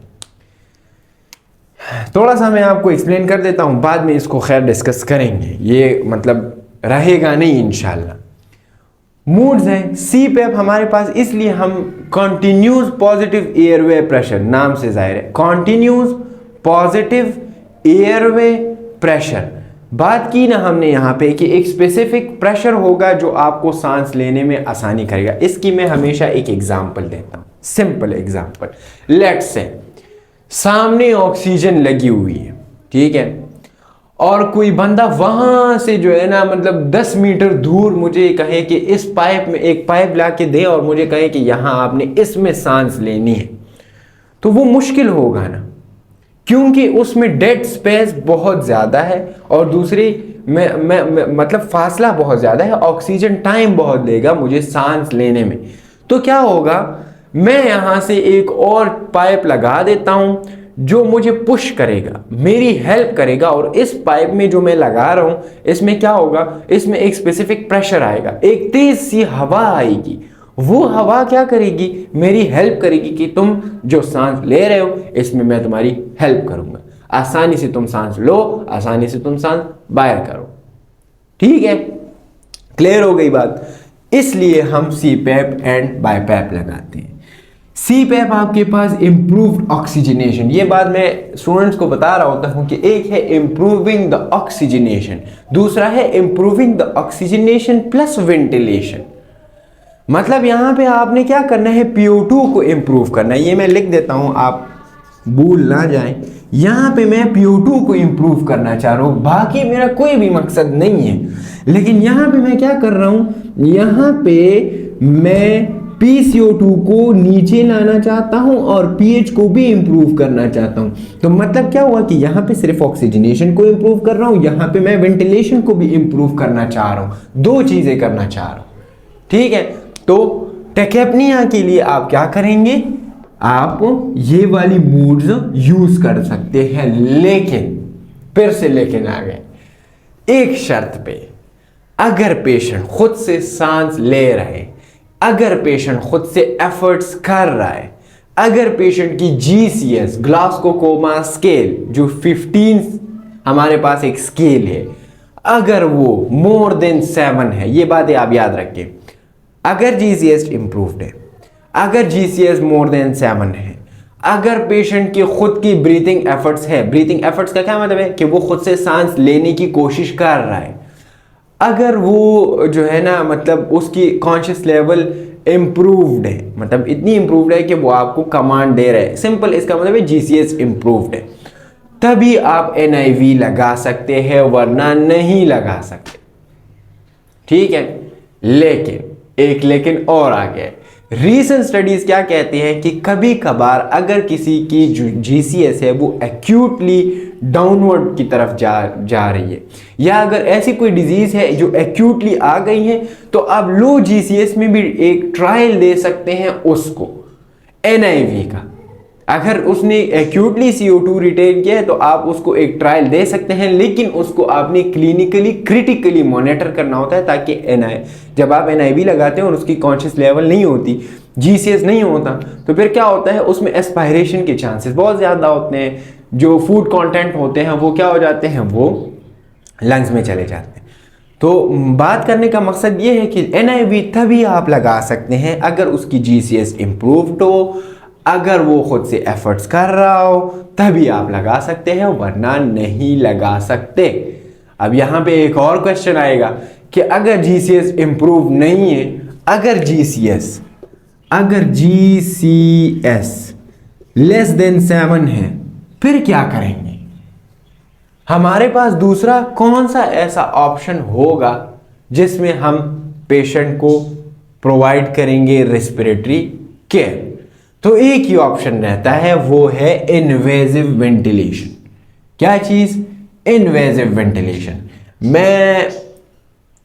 थोड़ा सा मैं आपको एक्सप्लेन कर देता हूं, बाद में इसको खैर डिस्कस करेंगे, ये मतलब रहेगा नहीं इंशाल्लाह। मूड्स हैं CPAP हमारे पास, इसलिए हम कॉन्टिन्यूस पॉजिटिव एयरवे प्रेशर, नाम से जाहिर है कॉन्टिन्यूस पॉजिटिव एयरवे प्रेशर, बात की ना हमने यहाँ पे कि एक स्पेसिफिक प्रेशर होगा जो आपको सांस लेने में आसानी करेगा। इसकी मैं हमेशा एक एग्जांपल देता हूँ, सिंपल एग्जांपल। लेट्स से सामने ऑक्सीजन लगी हुई है, ठीक है, और कोई बंदा वहां से जो है ना मतलब 10 मीटर दूर मुझे कहे कि इस पाइप में एक पाइप ला के दे और मुझे कहे कि यहां आपने इसमें सांस लेनी है, तो वो मुश्किल होगा ना, क्योंकि उसमें डेड स्पेस बहुत ज़्यादा है और दूसरी मतलब फासला बहुत ज़्यादा है, ऑक्सीजन टाइम बहुत लेगा मुझे सांस लेने में। तो क्या होगा, मैं यहाँ से एक और पाइप लगा देता हूँ जो मुझे पुश करेगा, मेरी हेल्प करेगा, और इस पाइप में जो मैं लगा रहा हूँ इसमें क्या होगा, इसमें एक स्पेसिफिक प्रेशर आएगा, एक तेज सी हवा आएगी, वो हवा क्या करेगी, मेरी हेल्प करेगी कि तुम जो सांस ले रहे हो इसमें मैं तुम्हारी हेल्प करूंगा, आसानी से तुम सांस लो, आसानी से तुम सांस बाहर करो। ठीक है, क्लियर हो गई बात। इसलिए हम CPAP एंड BiPAP लगाते हैं। CPAP आपके पास इम्प्रूव्ड ऑक्सीजनेशन, ये बात मैं स्टूडेंट्स को बता रहा होता हूं कि एक है इम्प्रूविंग द ऑक्सीजनेशन, दूसरा है improving the oxygenation plus ventilation. मतलब यहां पे आपने क्या करना है, PO2 को इम्प्रूव करना है। ये मैं लिख देता हूं, आप भूल ना जाएं, यहां पे मैं PO2 को इम्प्रूव करना चाह रहा हूं, बाकी मेरा कोई भी मकसद नहीं है। लेकिन यहां पे मैं क्या कर रहा हूं, यहां पे मैं PCO2 को नीचे लाना चाहता हूं और pH को भी इंप्रूव करना चाहता हूं। तो मतलब क्या हुआ कि यहां पे सिर्फ ऑक्सीजनेशन को इंप्रूव कर रहा हूं, यहां पे मैं वेंटिलेशन को भी इंप्रूव करना चाह रहा हूं, दो चीजें करना चाह रहा हूं। ठीक है, तो टेकेपनिया के लिए आप क्या करेंगे, आप ये वाली मूड्स यूज कर सकते हैं, लेकिन फिर से लेकिन आ गए एक शर्त पे, अगर पेशेंट खुद से सांस ले रहे, अगर पेशेंट खुद से एफर्ट्स कर रहा है, अगर पेशेंट की GCS ग्लासगो कोमा स्केल जो 15 हमारे पास एक स्केल है, अगर वो मोर देन 7 है, ये बातें आप याद रखें, अगर GCS इंप्रूव्ड है, अगर GCS मोर देन 7 है, अगर पेशेंट की खुद की ब्रीथिंग एफर्ट्स है, ब्रीथिंग एफर्ट्स का क्या मतलब है कि वो खुद से सांस लेने की कोशिश कर रहा है, अगर वो जो है ना मतलब उसकी कॉन्शियस लेवल इम्प्रूव्ड है, मतलब इतनी इम्प्रूव्ड है कि वो आपको कमांड दे रहा है, सिंपल इसका मतलब है GCS इम्प्रूव्ड है, तभी आप NIV लगा सकते हैं, वरना नहीं लगा सकते। ठीक है, लेकिन एक लेकिन और आ गया, रीसेंट स्टडीज क्या कहते हैं कि कभी कभार अगर किसी की जो जीसीएस है वो एक्यूटली डाउनवर्ड की तरफ जा रही है, या अगर ऐसी कोई डिजीज है जो एक्यूटली आ गई है, तो आप लो जीसीएस में भी एक ट्रायल दे सकते हैं उसको एनआईवी का। अगर उसने एक्यूटली CO2 रिटेन किया है तो आप उसको एक ट्रायल दे सकते हैं, लेकिन उसको आपने क्लिनिकली क्रिटिकली मॉनिटर करना होता है, ताकि जब आप NIV लगाते हैं और उसकी कॉन्शियस लेवल नहीं होती, GCS नहीं होता, तो फिर क्या होता है उसमें एस्पायरेशन के चांसेस बहुत ज़्यादा होते हैं। जो फूड कंटेंट होते हैं वो क्या हो जाते हैं, वो लंग्स में चले जाते हैं। तो बात करने का मकसद ये है कि NIV तभी आप लगा सकते हैं अगर उसकी GCS इम्प्रूव्ड हो, अगर वो खुद से एफर्ट्स कर रहा हो, तभी आप लगा सकते हैं, वरना नहीं लगा सकते। अब यहाँ पे एक और क्वेश्चन आएगा कि अगर GCS इम्प्रूव नहीं है, अगर GCS लेस देन 7 है, फिर क्या करेंगे? हमारे पास दूसरा कौन सा ऐसा ऑप्शन होगा जिसमें हम पेशेंट को प्रोवाइड करेंगे रेस्पिरेटरी केयर? तो एक ही ऑप्शन रहता है, वो है इन्वेजिव वेंटिलेशन। क्या चीज? Invasive ventilation. मैं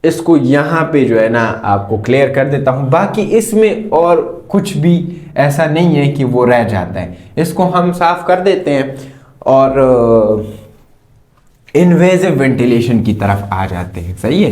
इसको यहां पे जो है ना आपको क्लियर कर देता हूं, बाकी इसमें और कुछ भी ऐसा नहीं है कि वो रह जाता है, इसको हम साफ कर देते हैं और इन्वेजिव वेंटिलेशन की तरफ आ जाते हैं। सही है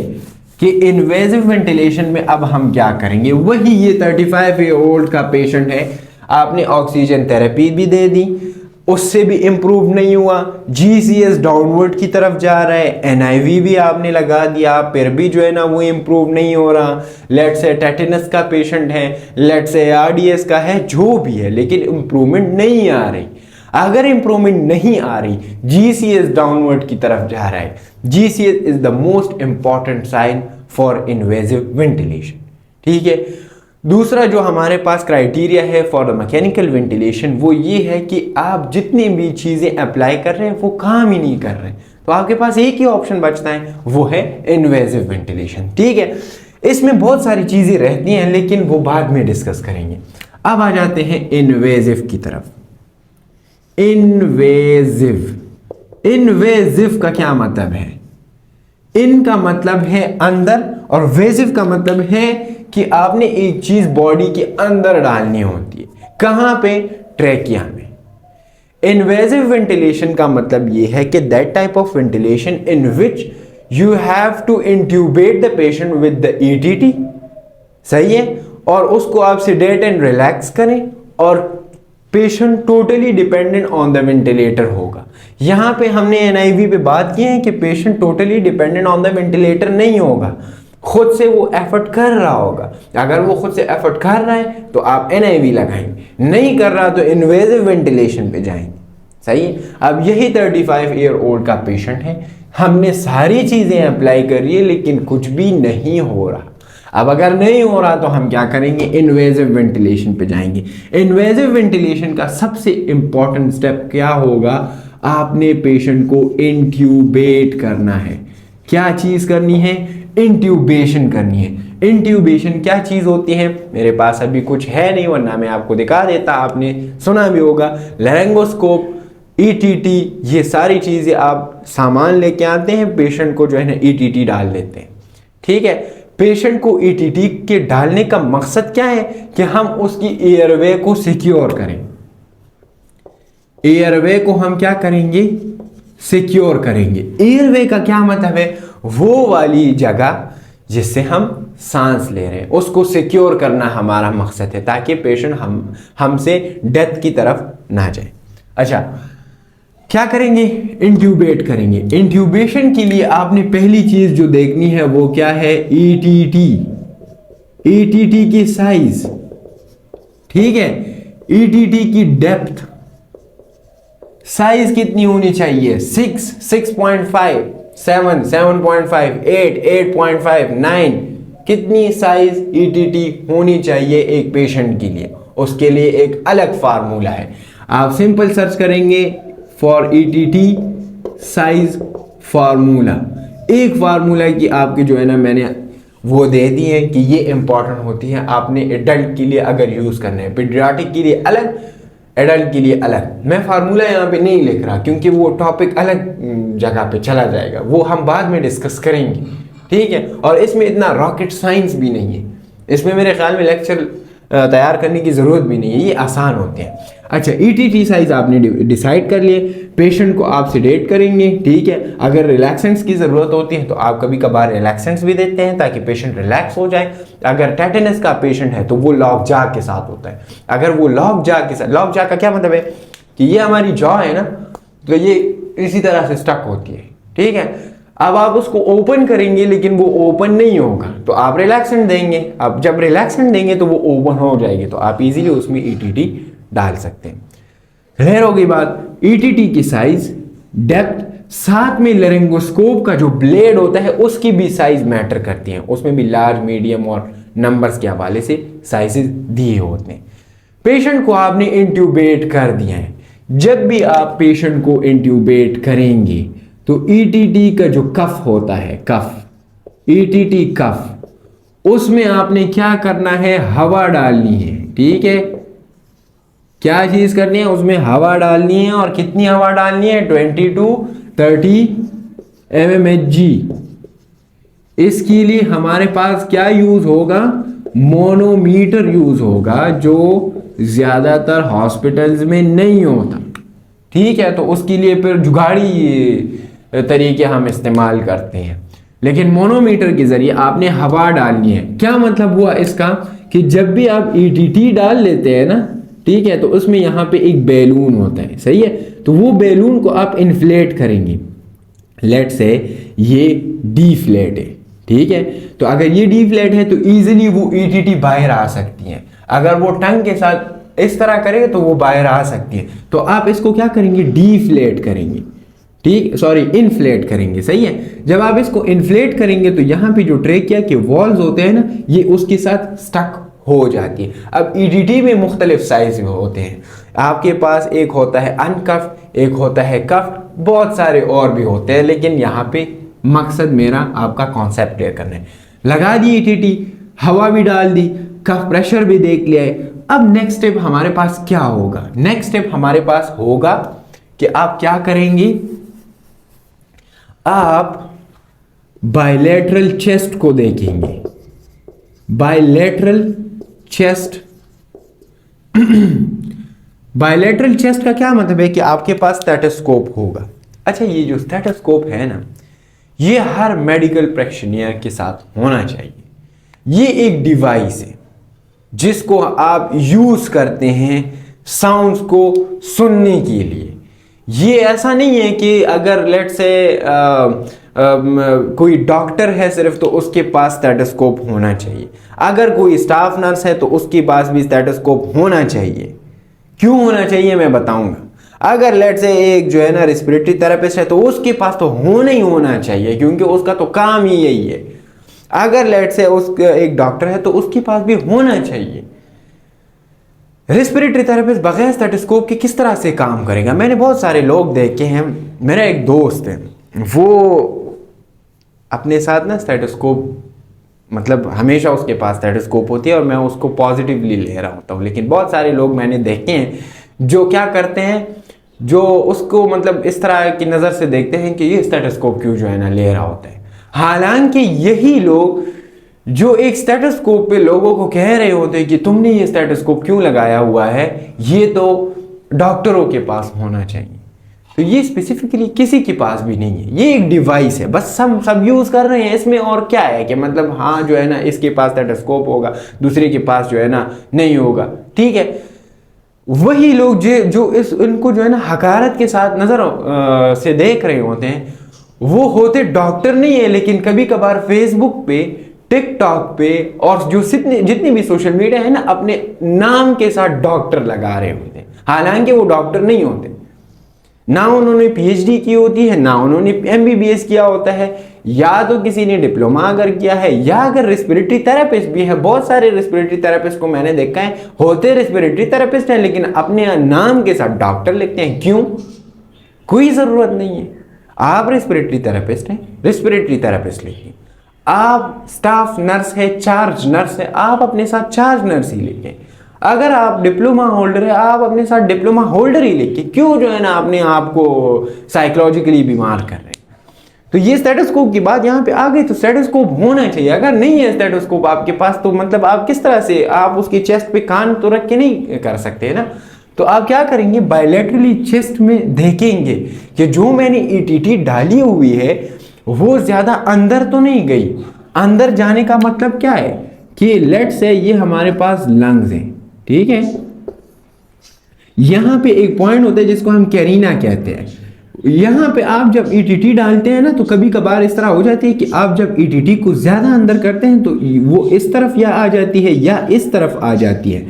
कि इन्वेजिव वेंटिलेशन में अब हम क्या करेंगे, वही ये 35 ईयर ओल्ड का पेशेंट है, आपने ऑक्सीजन थेरेपी भी दे दी, उससे भी इम्प्रूव नहीं हुआ, GCS डाउनवर्ड की तरफ जा रहा है, NIV भी आपने लगा दिया, फिर भी जो है ना वो इम्प्रूव नहीं हो रहा। लेट्स से टेटेनस का पेशेंट है, लेट्स से ARDS का है, जो भी है, लेकिन इम्प्रूवमेंट नहीं आ रही। अगर इम्प्रूवमेंट नहीं आ रही, GCS डाउनवर्ड की तरफ जा रहा है, GCS is the most important sign for invasive ventilation. ठीक है। दूसरा जो हमारे पास क्राइटेरिया है फॉर द मैकेनिकल वेंटिलेशन, वो ये है कि आप जितनी भी चीज़ें अप्लाई कर रहे हैं वो काम ही नहीं कर रहे, तो आपके पास एक ही ऑप्शन बचता है, वो है इन्वेजिव वेंटिलेशन। ठीक है। इसमें बहुत सारी चीज़ें रहती हैं, लेकिन वो बाद में डिस्कस करेंगे। अब आ जाते हैं इन्वेजिव की तरफ। इन्वेजिव का क्या मतलब है? इन का मतलब है अंदर, और वेजिव का मतलब है कि आपने एक चीज बॉडी के अंदर डालनी होती है। कहां पे? ट्रैकिया में। इन्वेजिव वेंटिलेशन का मतलब यह है कि that type of ventilation in which you have to intubate the patient with the ETT। सही है। और उसको आप सेडेट एंड रिलैक्स करें, और patient totally dependent on the ventilator होगा। यहां पे हमने NIV पे बात की है कि patient totally dependent on the ventilator नहीं होगा, खुद से वो एफर्ट कर रहा होगा। अगर वो खुद से एफर्ट कर रहा है तो आप NIV लगाएंगे, नहीं कर रहा तो इन्वेजिव वेंटिलेशन पे जाएंगे। सही है। अब यही 35 ईयर ओल्ड का पेशेंट है, हमने सारी चीजें अप्लाई करी है, लेकिन कुछ भी नहीं हो रहा। अब अगर नहीं हो रहा तो हम क्या करेंगे? इन्वेजिव वेंटिलेशन पे जाएंगे। इन्वेजिव वेंटिलेशन का सबसे इंपॉर्टेंट स्टेप क्या होगा? आपने पेशेंट को इंट्यूबेट करना है। क्या चीज करनी है? इंट्यूबेशन करनी है। इंट्यूबेशन क्या चीज होती है? मेरे पास अभी कुछ है नहीं, वरना मैं आपको दिखा देता, आपने सुना भी होगा। लैरिंगोस्कोप, ETT, ये सारी चीजें आप सामान लेके आते हैं, पेशेंट को जो है ना ETT डाल देते हैं। ठीक है। पेशेंट को ETT के डालने का मकसद क्या है? कि हम उसकी एयरवे को सिक्योर करें। एयरवे को हम क्या करेंगे? सिक्योर करेंगे। एयरवे का क्या मतलब है? वो वाली जगह जिससे हम सांस ले रहे हैं, उसको सिक्योर करना हमारा मकसद है, ताकि पेशेंट हमसे डेथ की तरफ ना जाए। अच्छा, क्या करेंगे? इंट्यूबेट करेंगे। इंट्यूबेशन के लिए आपने पहली चीज जो देखनी है वो क्या है? ETT। ETT की साइज, ठीक है, ETT की डेप्थ, साइज कितनी होनी चाहिए? 6, 6.5, 7, 7.5, 8, 8.5, 9, कितनी साइज ETT होनी चाहिए एक पेशेंट के लिए? उसके लिए एक अलग फार्मूला है। आप सिंपल सर्च करेंगे फॉर ETT साइज फार्मूला। एक फार्मूला की आपके जो है ना मैंने वो दे दिए कि ये इंपॉर्टेंट होती है, आपने एडल्ट के लिए अगर यूज़ करना है, पीडियाट्रिक के लिए अलग, एडल्ट के लिए अलग। मैं फार्मूला यहाँ पे नहीं लिख रहा क्योंकि वो टॉपिक अलग जगह पे चला जाएगा, वो हम बाद में डिस्कस करेंगे, ठीक है। और इसमें इतना रॉकेट साइंस भी नहीं है, इसमें मेरे ख्याल में लेक्चर तैयार करने की ज़रूरत भी नहीं है, ये आसान होते हैं। अच्छा, ईटीटी साइज आपने डिसाइड कर लिए, पेशेंट को आप सेडेट करेंगे, ठीक है। अगर रिलैक्सेंट्स की ज़रूरत होती है तो आप कभी कभार रिलैक्सेंट्स भी देते हैं ताकि पेशेंट रिलैक्स हो जाए। अगर टेटेनस का पेशेंट है तो वो लॉक जा के साथ होता है। अगर वो लॉक जा के साथ, लॉक जा का क्या मतलब है कि ये हमारी जॉ है ना, तो ये इसी तरह से स्टक होती है, ठीक है। अब आप उसको ओपन करेंगे लेकिन वो ओपन नहीं होगा, तो आप रिलैक्सेंट देंगे। अब जब रिलैक्सेंट देंगे तो वो ओपन हो जाएगी, तो आप इजीली उसमें ईटीटी डाल सकते हैं। क्लियर होगी बात। ईटीटी की साइज, डेप्थ, साथ में लेरिंगोस्कोप का जो ब्लेड होता है उसकी भी साइज मैटर करती है, उसमें भी लार्ज, मीडियम और नंबर्स के हवाले से साइजेस दिए होते हैं। पेशेंट को आपने इंट्यूबेट कर दिया है। जब भी आप पेशेंट को इंट्यूबेट करेंगे तो ईटीटी का जो कफ होता है, कफ, ईटीटी कफ, उसमें आपने क्या करना है, हवा डालनी है, ठीक है। क्या चीज करनी है, उसमें हवा डालनी है, और कितनी हवा डालनी है, 20 to 30 mmHg। इसके लिए हमारे पास क्या यूज होगा, मोनोमीटर यूज होगा, जो ज्यादातर हॉस्पिटल्स में नहीं होता, ठीक है। तो उसके लिए फिर जुगाड़ी तरीके हम इस्तेमाल करते हैं, लेकिन मोनोमीटर के जरिए आपने हवा डालनी है। क्या मतलब हुआ इसका कि जब भी आप ईटीटी डाल लेते हैं ना, ठीक है, तो उसमें यहाँ पे एक बैलून होता है, सही है। तो वो बैलून को आप इन्फ्लेट करेंगे। लेट से ये डी फ्लैट है, ठीक है। तो अगर ये डी फ्लैट है तो इजीली वो ईटीटी बाहर आ सकती है। अगर वो टंग के साथ इस तरह करेंगे तो वो बाहर आ सकती है। तो आप इसको क्या करेंगे, डी फ्लैट करेंगे, ठीक, सॉरी इन्फ्लेट करेंगे, सही है। जब आप इसको इन्फ्लेट करेंगे तो यहाँ पे जो ट्रेकिया के वॉल्स होते हैं ना, ये उसके साथ स्टक हो जाती है। अब ईटीटी में मुख्तलिफ साइज होते हैं, आपके पास एक होता है अनकफ्ड, एक होता है कफ्ड, बहुत सारे और भी होते हैं, लेकिन यहाँ पे मकसद मेरा आपका कॉन्सेप्ट क्लियर करना है। लगा दी ईटीटी, हवा भी डाल दी, कफ प्रेशर भी देख लिया है। अब नेक्स्ट स्टेप हमारे पास क्या होगा, नेक्स्ट स्टेप हमारे पास होगा कि आप क्या करेंगे, आप बायलैटरल चेस्ट को देखेंगे। बायलैटरल चेस्ट बायलैटरल चेस्ट का क्या मतलब है कि आपके पास स्टेथोस्कोप होगा। अच्छा, ये जो स्टेथोस्कोप है ना, ये हर मेडिकल प्रैक्टिशनर के साथ होना चाहिए। ये एक डिवाइस है जिसको आप यूज करते हैं साउंड्स को सुनने के लिए। ये ऐसा नहीं है कि अगर लेट से कोई डॉक्टर है सिर्फ तो उसके पास स्टेथोस्कोप होना चाहिए, अगर कोई स्टाफ नर्स है तो उसके पास भी स्टेथोस्कोप होना चाहिए। क्यों होना चाहिए मैं बताऊंगा। अगर लेट से एक जो है ना रेस्पिरेटरी थेरेपिस्ट है तो उसके पास तो होना ही होना चाहिए, क्योंकि उसका तो काम ही यही है। अगर लेट से एक डॉक्टर है तो उसके पास भी होना चाहिए। रेस्पिरेटरी थेरेपिस्ट बगैर स्टेथोस्कोप के किस तरह से काम करेगा। मैंने बहुत सारे लोग देखे हैं। मेरा एक दोस्त है, वो अपने साथ ना स्टेथोस्कोप, मतलब हमेशा उसके पास स्टेथोस्कोप होती है और मैं उसको पॉजिटिवली ले रहा होता हूँ। लेकिन बहुत सारे लोग मैंने देखे हैं जो क्या करते हैं, जो उसको मतलब इस तरह की नज़र से देखते हैं कि ये स्टेथोस्कोप क्यों जो है ना ले रहा होता है। हालांकि यही लोग जो एक स्टेथोस्कोप पे लोगों को कह रहे होते हैं कि तुमने ये स्टेथोस्कोप क्यों लगाया हुआ है, ये तो डॉक्टरों के पास होना चाहिए। तो ये स्पेसिफिकली किसी के पास भी नहीं है, ये एक डिवाइस है, बस सब यूज कर रहे हैं। इसमें और क्या है कि मतलब हाँ जो है ना इसके पास स्टेथोस्कोप होगा, दूसरे के पास जो है ना नहीं होगा, ठीक है। वही लोग जो इनको जो है ना हकारत के साथ नजर से देख रहे होते हैं, वो होते डॉक्टर नहीं है, लेकिन कभी कभार फेसबुक पे, टिकटॉक पे और जो जितनी भी सोशल मीडिया है ना, अपने नाम के साथ डॉक्टर लगा रहे होते हैं। हालांकि वो डॉक्टर नहीं होते, ना उन्होंने पीएचडी की होती है, ना उन्होंने एमबीबीएस किया होता है, या तो किसी ने डिप्लोमा अगर किया है, या अगर रेस्पिरेटरी थेरेपिस्ट भी है। बहुत सारे रेस्पिरेटरी थेरेपिस्ट को मैंने देखा है, होते रेस्पिरेटरी थेरेपिस्ट हैं लेकिन अपने नाम के साथ डॉक्टर लिखते हैं। क्यों? कोई जरूरत नहीं है। आप रेस्पिरेटरी थेरेपिस्ट हैं, रेस्पिरेटरी थेरेपिस्ट लिखिए। आप स्टाफ नर्स है, चार्ज नर्स है, आप अपने साथ चार्ज नर्स ही लेके, अगर आप डिप्लोमा होल्डर है आप अपने साथ डिप्लोमा होल्डर ही लेके क्यों जो है ना अपने आप को साइकोलॉजिकली बीमार कर रहे हैं। तो ये स्टेथोस्कोप की बात यहाँ पे आ गई, तो स्टेथोस्कोप होना चाहिए। अगर नहीं है स्टेथोस्कोप आपके पास तो मतलब आप किस तरह से, आप उसकी चेस्ट पे कान तो रख के नहीं कर सकते ना, तो आप क्या करेंगे, बायलैटरली चेस्ट में देखेंगे कि जो मैंने ईटीटी डाली हुई है वो ज्यादा अंदर तो नहीं गई। अंदर जाने का मतलब क्या है कि लेट्स से ये हमारे पास लंग्स हैं, ठीक है, यहां पे एक पॉइंट होता है जिसको हम कैरिना कहते हैं। यहां पे आप जब ईटीटी डालते हैं ना तो कभी कभार इस तरह हो जाती है कि आप जब ईटीटी को ज्यादा अंदर करते हैं तो वो इस तरफ या आ जाती है या इस तरफ आ जाती है।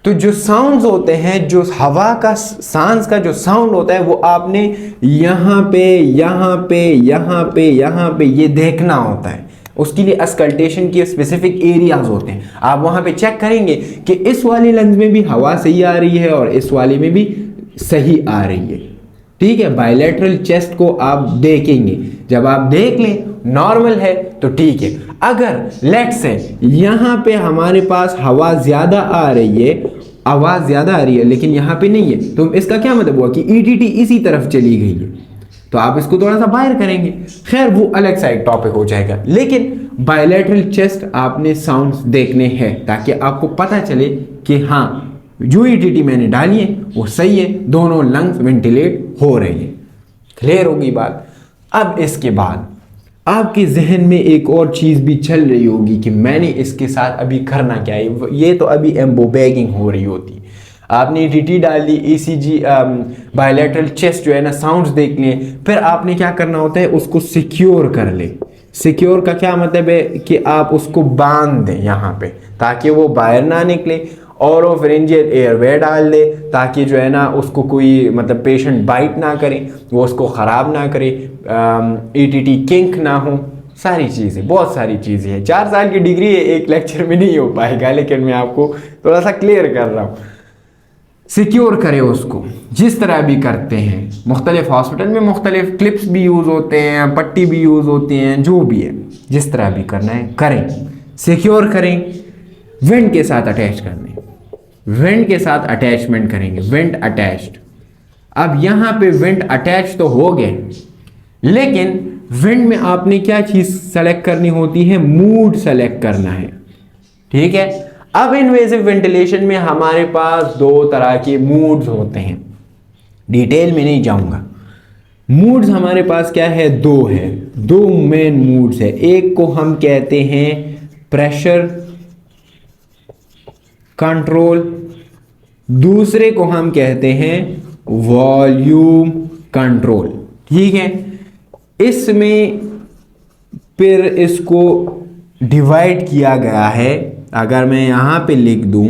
तो जो साउंड्स होते हैं, जो हवा का सांस का जो साउंड होता है वो आपने यहाँ पे यहाँ पे यहाँ पे यहाँ पे ये देखना होता है। उसके लिए अस्कल्टेशन के स्पेसिफिक एरियाज होते हैं, आप वहाँ पे चेक करेंगे कि इस वाली लेंस में भी हवा सही आ रही है और इस वाले में भी सही आ रही है, ठीक है। बायलैटरल चेस्ट को आप देखेंगे, जब आप देख लें नॉर्मल है तो ठीक है। अगर लेट्स से यहाँ पे हमारे पास हवा ज्यादा आ रही है, आवाज ज्यादा आ रही है लेकिन यहाँ पे नहीं है, तो इसका क्या मतलब हुआ कि ईटीटी इसी तरफ चली गई है, तो आप इसको थोड़ा सा बाहर करेंगे। खैर वो अलग सा एक टॉपिक हो जाएगा, लेकिन बायलैटरल चेस्ट आपने साउंड्स देखने हैं ताकि आपको पता चले कि हाँ जो ईटीटी मैंने डाली है वो सही है, दोनों लंग्स वेंटिलेट हो रही है। क्लियर होगी बात। अब इसके बाद आपके जहन में एक और चीज भी चल रही होगी कि मैंने इसके साथ अभी करना क्या है। ये तो अभी एम्बोबैगिंग हो रही होती, आपने ईटीटी डाल दी, ईसीजी बायलैटरल चेस्ट जो है ना साउंड्स देख लिए, फिर आपने क्या करना होता है उसको सिक्योर कर ले। सिक्योर का क्या मतलब है कि आप उसको बांध दें यहाँ पे ताकि वो बाहर ना निकले, और वो फेरेंजियल एयरवे डाल दे ताकि जो है ना उसको कोई मतलब पेशेंट बाइट ना करे, वो उसको ख़राब ना करे, ईटीटी किंक ना हो, सारी चीज़ें, बहुत सारी चीज़ें हैं। 4 साल की डिग्री है, एक लेक्चर में नहीं हो पाएगा, लेकिन मैं आपको थोड़ा सा क्लियर कर रहा हूँ। सिक्योर करें उसको जिस तरह भी करते हैं, मुख्तलिफ हॉस्पिटल में मुख्तलिफ क्लिप्स भी यूज़ होते हैं, पट्टी भी यूज़ होती हैं, जो भी है जिस तरह भी करना है करें, सिक्योर करें, वेंट के साथ अटैच करने, वेंट के साथ अटैचमेंट करेंगे, वेंट अटैच्ड। अब यहाँ पे वेंट अटैच तो हो गए, लेकिन वेंट में आपने क्या चीज़ सेलेक्ट करनी होती है, मूड सेलेक्ट करना है, ठीक है। अब इन्वेसिव वेंटिलेशन में हमारे पास 2 तरह के मूड्स होते हैं, डिटेल में नहीं जाऊंगा। मूड्स हमारे पास क्या है, 2 है, 2 मेन मूड्स है। एक को हम कहते हैं प्रेशर कंट्रोल, दूसरे को हम कहते हैं वॉल्यूम कंट्रोल, ठीक है। इसमें फिर इसको डिवाइड किया गया है, अगर मैं यहाँ पे लिख दूं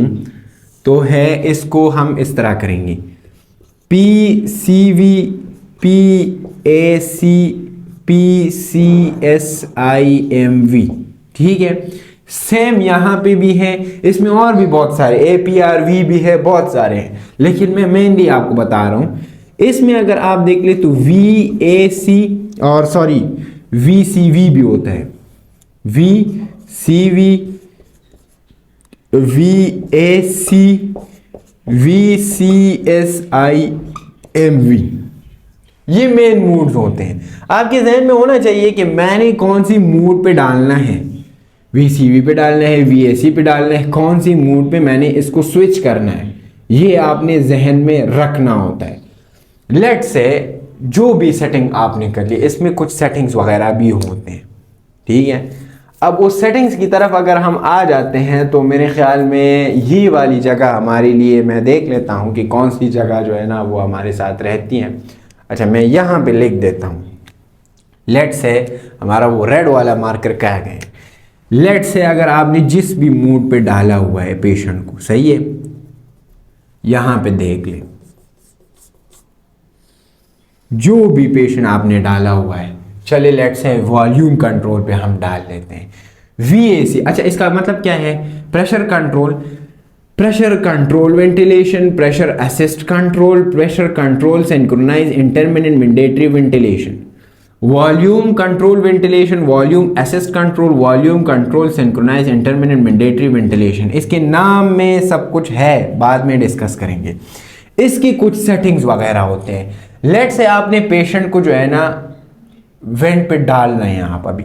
तो है, इसको हम इस तरह करेंगे PCV, PAC, PCSIMV, ठीक है। सेम यहाँ पे भी है, इसमें और भी बहुत सारे APRV भी है, बहुत सारे हैं, लेकिन मैं मेनली आपको बता रहा हूँ। इसमें अगर आप देख ले तो VAC और सॉरी VCV भी होता है, VCV, VAC, VCSIMV, ये मेन मूड्स होते हैं। आपके जहन में होना चाहिए कि मैंने कौन सी मूड पे डालना है, VCV पे डालना है, VAC पे डालना है, कौन सी मूड पे मैंने इसको स्विच करना है, ये आपने जहन में रखना होता है। लेट्स से जो भी सेटिंग आपने कर ली, इसमें कुछ सेटिंग्स वगैरह भी होते हैं, ठीक है। अब उस सेटिंग्स की तरफ अगर हम आ जाते हैं तो मेरे ख्याल में ये वाली जगह हमारे लिए, मैं देख लेता हूँ कि कौन सी जगह जो है ना वो हमारे साथ रहती हैं। अच्छा, मैं यहाँ पे लिख देता हूँ, लेट्स से हमारा वो रेड वाला मार्कर कह गए। लेट्स से अगर आपने जिस भी मूड पे डाला हुआ है पेशेंट को, सही है, यहाँ पे देख ले, जो भी पेशेंट आपने डाला हुआ है, चले लेट्स से वॉल्यूम कंट्रोल पे हम डाल लेते हैं VAC। अच्छा, इसका मतलब क्या है, pressure control, pressure control ventilation, pressure assist control, pressure control synchronize intermittent mandatory ventilation. Volume control ventilation, volume assist control, volume control, synchronize, intermittent, mandatory ventilation. इसके नाम में सब कुछ है, बाद में डिस्कस करेंगे। इसकी कुछ सेटिंग्स वगैरह होते हैं। लेट से आपने पेशेंट को जो है ना वेंट पे डालना है आप अभी,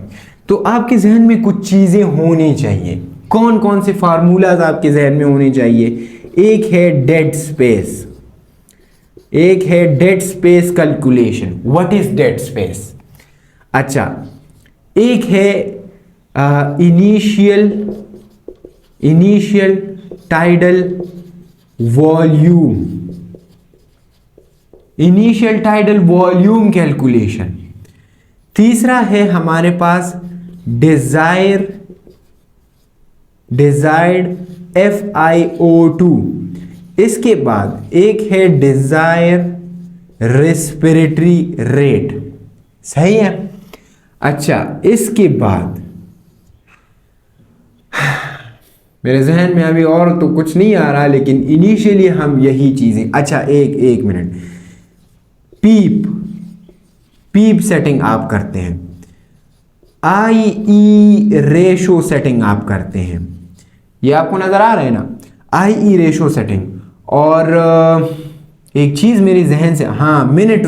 तो आपके जहन में कुछ चीज़ें होनी चाहिए। कौन कौन से फार्मूलाज आपके जहन में होने चाहिए? एक है डेड स्पेस, एक है dead space calculation. What is dead space? अच्छा, एक है initial tidal volume, initial tidal volume calculation. तीसरा है हमारे पास डिजायर्ड FiO2। इसके बाद एक है डिजायर रेस्पिरेटरी रेट। सही है। अच्छा, इसके बाद मेरे जहन में अभी और तो कुछ नहीं आ रहा, लेकिन इनिशियली हम यही चीजें। अच्छा, एक मिनट, पीप सेटिंग आप करते हैं, IE रेशो सेटिंग आप करते हैं, ये आपको नजर आ रहा है ना, IE रेशो सेटिंग। और एक चीज मेरे जहन से, हाँ, मिनट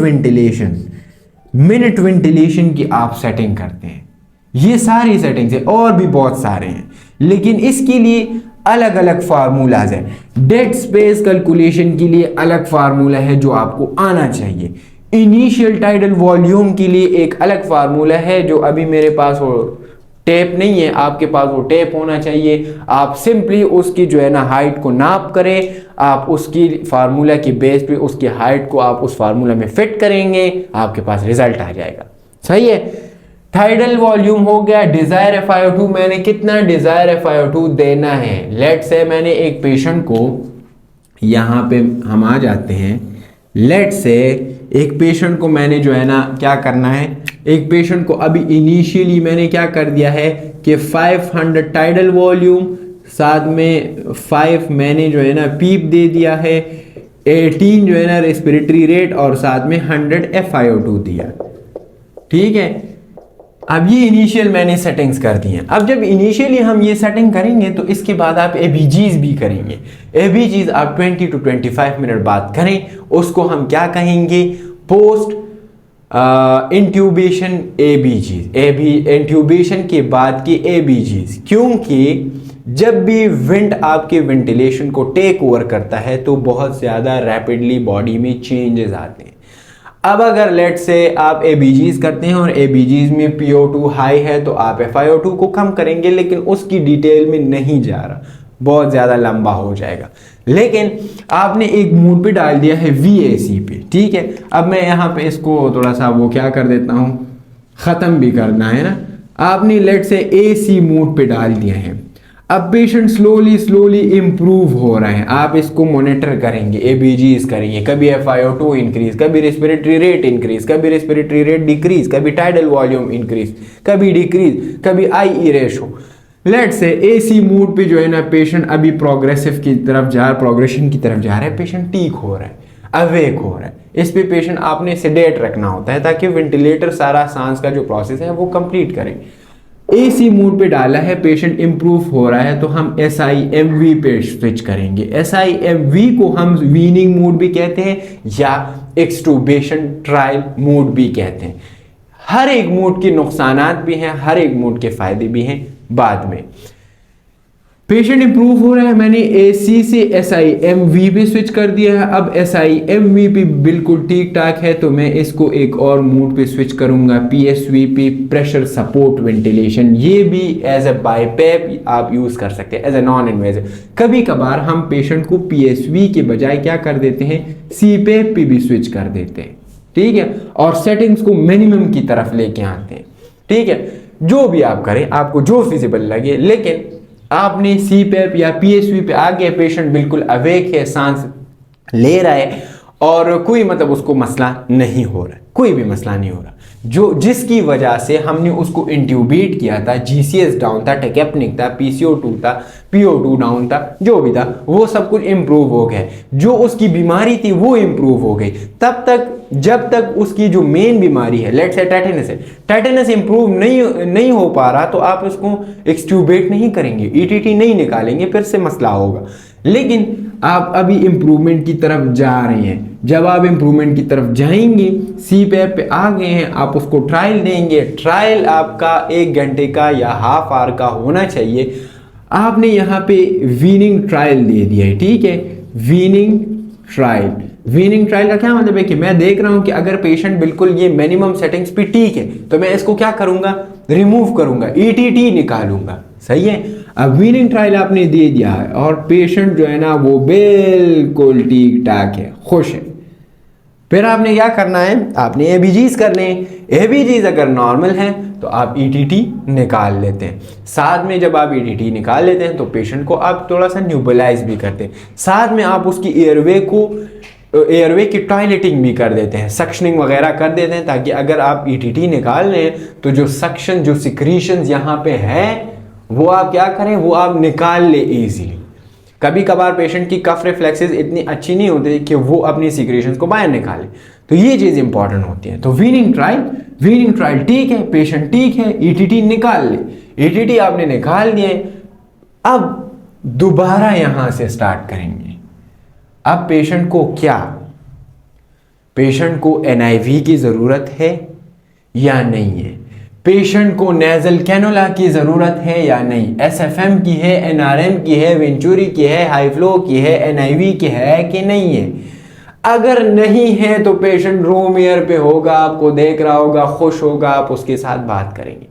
वेंटिलेशन की आप सेटिंग करते हैं। ये सारी सेटिंग्स है, और भी बहुत सारे हैं, लेकिन इसके लिए अलग अलग फार्मूलाज है। डेड स्पेस कैलकुलेशन के लिए अलग फार्मूला है जो आपको आना चाहिए। इनिशियल टाइडल वॉल्यूम के लिए एक अलग फार्मूला है जो अभी मेरे पास वो टेप नहीं है, आपके पास वो टेप होना चाहिए। आप सिंपली उसकी जो है ना हाइट को नाप करें, आप उसकी फार्मूला की बेस पे उसकी हाइट को आप उस फार्मूला में फिट करेंगे, आपके पास रिजल्ट आ जाएगा। सही है। टाइडल वॉल्यूम हो गया। डिजायर FiO2, मैंने कितना डिजायर FiO2 देना है? लेट से मैंने एक पेशेंट को, यहाँ पे हम आ जाते हैं, लेट से एक पेशेंट को मैंने जो है ना क्या करना है, एक पेशेंट को अभी इनिशियली मैंने क्या कर दिया है कि 500 टाइडल वॉल्यूम, साथ में 5 मैंने जो है ना पीप दे दिया है, 18 जो है ना रेस्पिरेटरी रेट, और साथ में 100 FiO2 दिया। ठीक है। अब ये इनिशियल मैंने सेटिंग्स कर दी हैं। अब जब इनिशियली हम ये सेटिंग करेंगे तो इसके बाद आप ABGs भी करेंगे। ABGs आप 20 to 25 मिनट बाद करें, उसको हम क्या कहेंगे? पोस्ट इंट्यूबेशन ABGs, इंट्यूबेशन के बाद के ABGs। क्योंकि जब भी विंड आपके वेंटिलेशन को टेक ओवर करता है तो बहुत ज़्यादा रैपिडली बॉडी में चेंजेस आते हैं। अब अगर लेट से आप ABGs करते हैं और ABGs में PO2 हाई है तो आप FiO2 को कम करेंगे, लेकिन उसकी डिटेल में नहीं जा रहा, बहुत ज़्यादा लंबा हो जाएगा। लेकिन आपने एक मूड पे डाल दिया है VAC पे। ठीक है। अब मैं यहाँ पे इसको थोड़ा सा वो क्या कर देता हूँ, ख़त्म भी करना है ना। आपने लेट से AC मूड पे डाल दिया है। अब पेशेंट स्लोली इंप्रूव हो रहे हैं, आप इसको मॉनिटर करेंगे, ABGs करेंगे, कभी FiO2 इंक्रीज, कभी रेस्पिरेटरी रेट इंक्रीज, कभी रेस्पिरेटरी रेट डिक्रीज, कभी टाइडल वॉल्यूम इंक्रीज, कभी डिक्रीज, कभी IE रेशो। लेट से AC मूड पे जो है ना पेशेंट अभी प्रोग्रेशन की तरफ जा रहा है, पेशेंट ठीक हो रहा है, अवेक हो रहा है। इस पे पेशेंट आपने सेडेट रखना होता है ताकि वेंटिलेटर सारा सांस का जो प्रोसेस है वो कंप्लीट करे। AC मूड पे डाला है, पेशेंट इंप्रूव हो रहा है, तो हम SIMV पे स्विच करेंगे। SIMV को हम वीनिंग मूड भी कहते हैं या एक्सटूबेशन ट्रायल मूड भी कहते हैं। हर एक मूड के नुकसानात भी हैं, हर एक मूड के फायदे भी हैं। बाद में पेशेंट इंप्रूव हो रहा है, मैंने AC से SIMV पे स्विच कर दिया है। अब SIMV पे बिल्कुल ठीक ठाक है तो मैं इसको एक और मूड पे स्विच करूंगा, PSV पे, प्रेशर सपोर्ट वेंटिलेशन। ये भी एज ए बाईपैप आप यूज कर सकते हैं, एज ए नॉन इन्वेजिव। कभी कभार हम पेशेंट को PSV के बजाय क्या कर देते हैं, CPAP पे भी स्विच कर देते हैं। ठीक है। और सेटिंग्स को मिनिमम की तरफ लेके आते हैं। ठीक है। जो भी आप करें, आपको जो फिजिबल लगे, लेकिन आपने CPAP या PSV पे आ गया, पेशेंट बिल्कुल अवेक है, सांस ले रहा है और कोई मतलब उसको मसला नहीं हो रहा है, कोई भी मसला नहीं हो रहा, जो जिसकी वजह से हमने उसको इंट्यूबेट किया था, GCS डाउन था, टेकेपनिक था, PCO2 था, PO2 डाउन था, जो भी था वो सब कुछ इम्प्रूव हो गया। जो उसकी बीमारी थी वो इम्प्रूव हो गई। तब तक जब तक उसकी जो मेन बीमारी है, लेट्स से टेटेनस है, टेटेनस इंप्रूव नहीं हो पा रहा, तो आप उसको एक्सट्यूबेट नहीं करेंगे, ईटीटी नहीं निकालेंगे, फिर से मसला होगा। लेकिन आप अभी इम्प्रूवमेंट की तरफ जा रहे हैं, जब आप इम्प्रूवमेंट की तरफ जाएंगे, CPAP पे आ गए हैं, आप उसको ट्रायल देंगे। ट्रायल आपका 1 घंटे का या हाफ आवर का होना चाहिए। आपने यहाँ पे वीनिंग ट्रायल दे दिया है, ठीक है, वीनिंग ट्रायल का क्या मतलब है कि मैं देख रहा हूं कि अगर पेशेंट बिल्कुल ये मिनिमम सेटिंग्स पे ठीक है, तो मैं इसको क्या करूंगा, रिमूव करूंगा, ईटीटी निकालूंगा। सही है। अब वीनिंग ट्रायल आपने दे दिया है और पेशेंट जो है ना वो बिल्कुल ठीक ठाक है, खुश है। फिर आपने क्या करना है, आपने एबीजीज करने हैं। एबीजीज अगर नॉर्मल है तो आप ईटीटी निकाल लेते हैं। साथ में जब आप ईटीटी निकाल लेते हैं तो पेशेंट को आप थोड़ा सा न्यूबलाइज भी करते हैं। साथ में आप उसकी एयरवे की टॉयलेटिंग भी कर देते हैं, सक्शनिंग वगैरह कर देते हैं, ताकि अगर आप ईटीटी निकाल रहे हैं तो जो सक्शन, जो सिक्रीशंस यहाँ पे है, वो आप क्या करें, वो आप निकाल ले इजीली। कभी कभार पेशेंट की कफ रिफ्लेक्सेस इतनी अच्छी नहीं होती कि वो अपनी सिक्रेशंस को बाहर निकाले, तो ये चीज़ इंपॉर्टेंट होती है। तो वीनिंग ट्रायल ठीक है, पेशेंट ठीक है, ईटीटी निकाल ले, ईटीटी आपने निकाल दिए। अब दोबारा यहां से स्टार्ट करेंगे। अब पेशेंट को एनआईवी की ज़रूरत है या नहीं है, पेशेंट को नेजल कैनुला की ज़रूरत है या नहीं, एसएफएम की है, एनआरएम की है, वेंचुरी की है, हाई फ्लो की है, एनआईवी की है कि नहीं है। अगर नहीं है तो पेशेंट रूम एयर पे होगा, आपको देख रहा होगा, खुश होगा, आप उसके साथ बात करेंगे।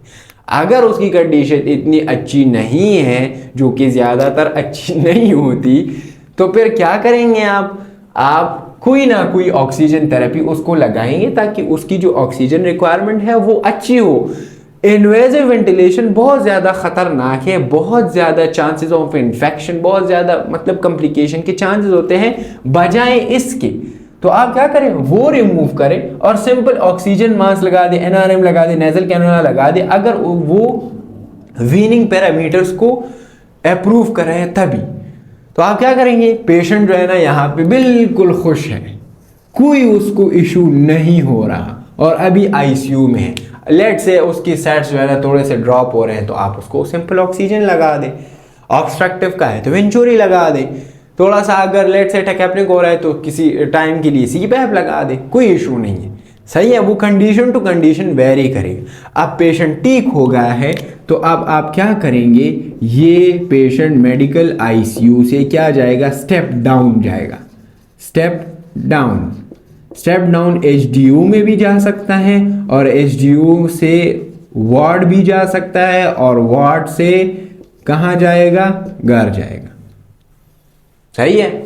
अगर उसकी कंडीशन इतनी अच्छी नहीं है, जो कि ज़्यादातर अच्छी नहीं होती, तो फिर क्या करेंगे आप कोई ना कोई ऑक्सीजन थेरेपी उसको लगाएंगे, ताकि उसकी जो ऑक्सीजन रिक्वायरमेंट है वो अच्छी हो। इन्वेजिव वेंटिलेशन बहुत ज़्यादा ख़तरनाक है, बहुत ज़्यादा चांसेस ऑफ इन्फेक्शन, बहुत ज़्यादा मतलब कॉम्प्लिकेशन के चांसेस होते हैं। बजाय इसके तो आप क्या करें, वो रिमूव करें और सिंपल ऑक्सीजन मास्क लगा दे, एनआरएम लगा दे, नेजल कैनुला लगा दे। अगर वो वीनिंग पैरामीटर्स को अप्रूव कर रहे हैं तभी तो आप क्या करेंगे, पेशेंट जो है ना यहाँ पे बिल्कुल खुश है, कोई उसको इशू नहीं हो रहा और अभी आईसीयू में है। लेट से उसकी सेट्स जो है ना थोड़े से ड्रॉप हो रहे हैं, तो आप उसको सिंपल ऑक्सीजन लगा दें। ऑब्स्ट्रक्टिव का है तो वेंचुरी लगा दें। थोड़ा सा अगर लेट से टेकेप्निक हो रहा है तो किसी टाइम के लिए CPAP लगा दें, कोई इशू नहीं है। सही है, वो कंडीशन टू कंडीशन वेरी करेगा। अब पेशेंट ठीक हो गया है तो अब आप क्या करेंगे, ये पेशेंट मेडिकल आईसीयू से क्या जाएगा, स्टेप डाउन जाएगा। स्टेप डाउन एचडीयू में भी जा सकता है और एचडीयू से वार्ड भी जा सकता है और वार्ड से कहाँ जाएगा, घर जाएगा। सही है।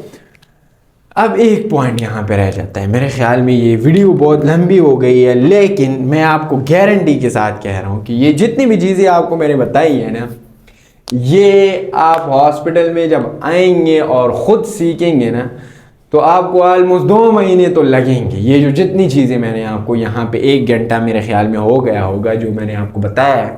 अब एक पॉइंट यहाँ पे रह जाता है, मेरे ख्याल में ये वीडियो बहुत लंबी हो गई है, लेकिन मैं आपको गारंटी के साथ कह रहा हूँ कि ये जितनी भी चीज़ें आपको मैंने बताई है ना, ये आप हॉस्पिटल में जब आएंगे और ख़ुद सीखेंगे ना, तो आपको ऑलमोस्ट 2 महीने तो लगेंगे। ये जो जितनी चीज़ें मैंने आपको यहाँ पे 1 घंटा मेरे ख्याल में हो गया होगा जो मैंने आपको बताया है।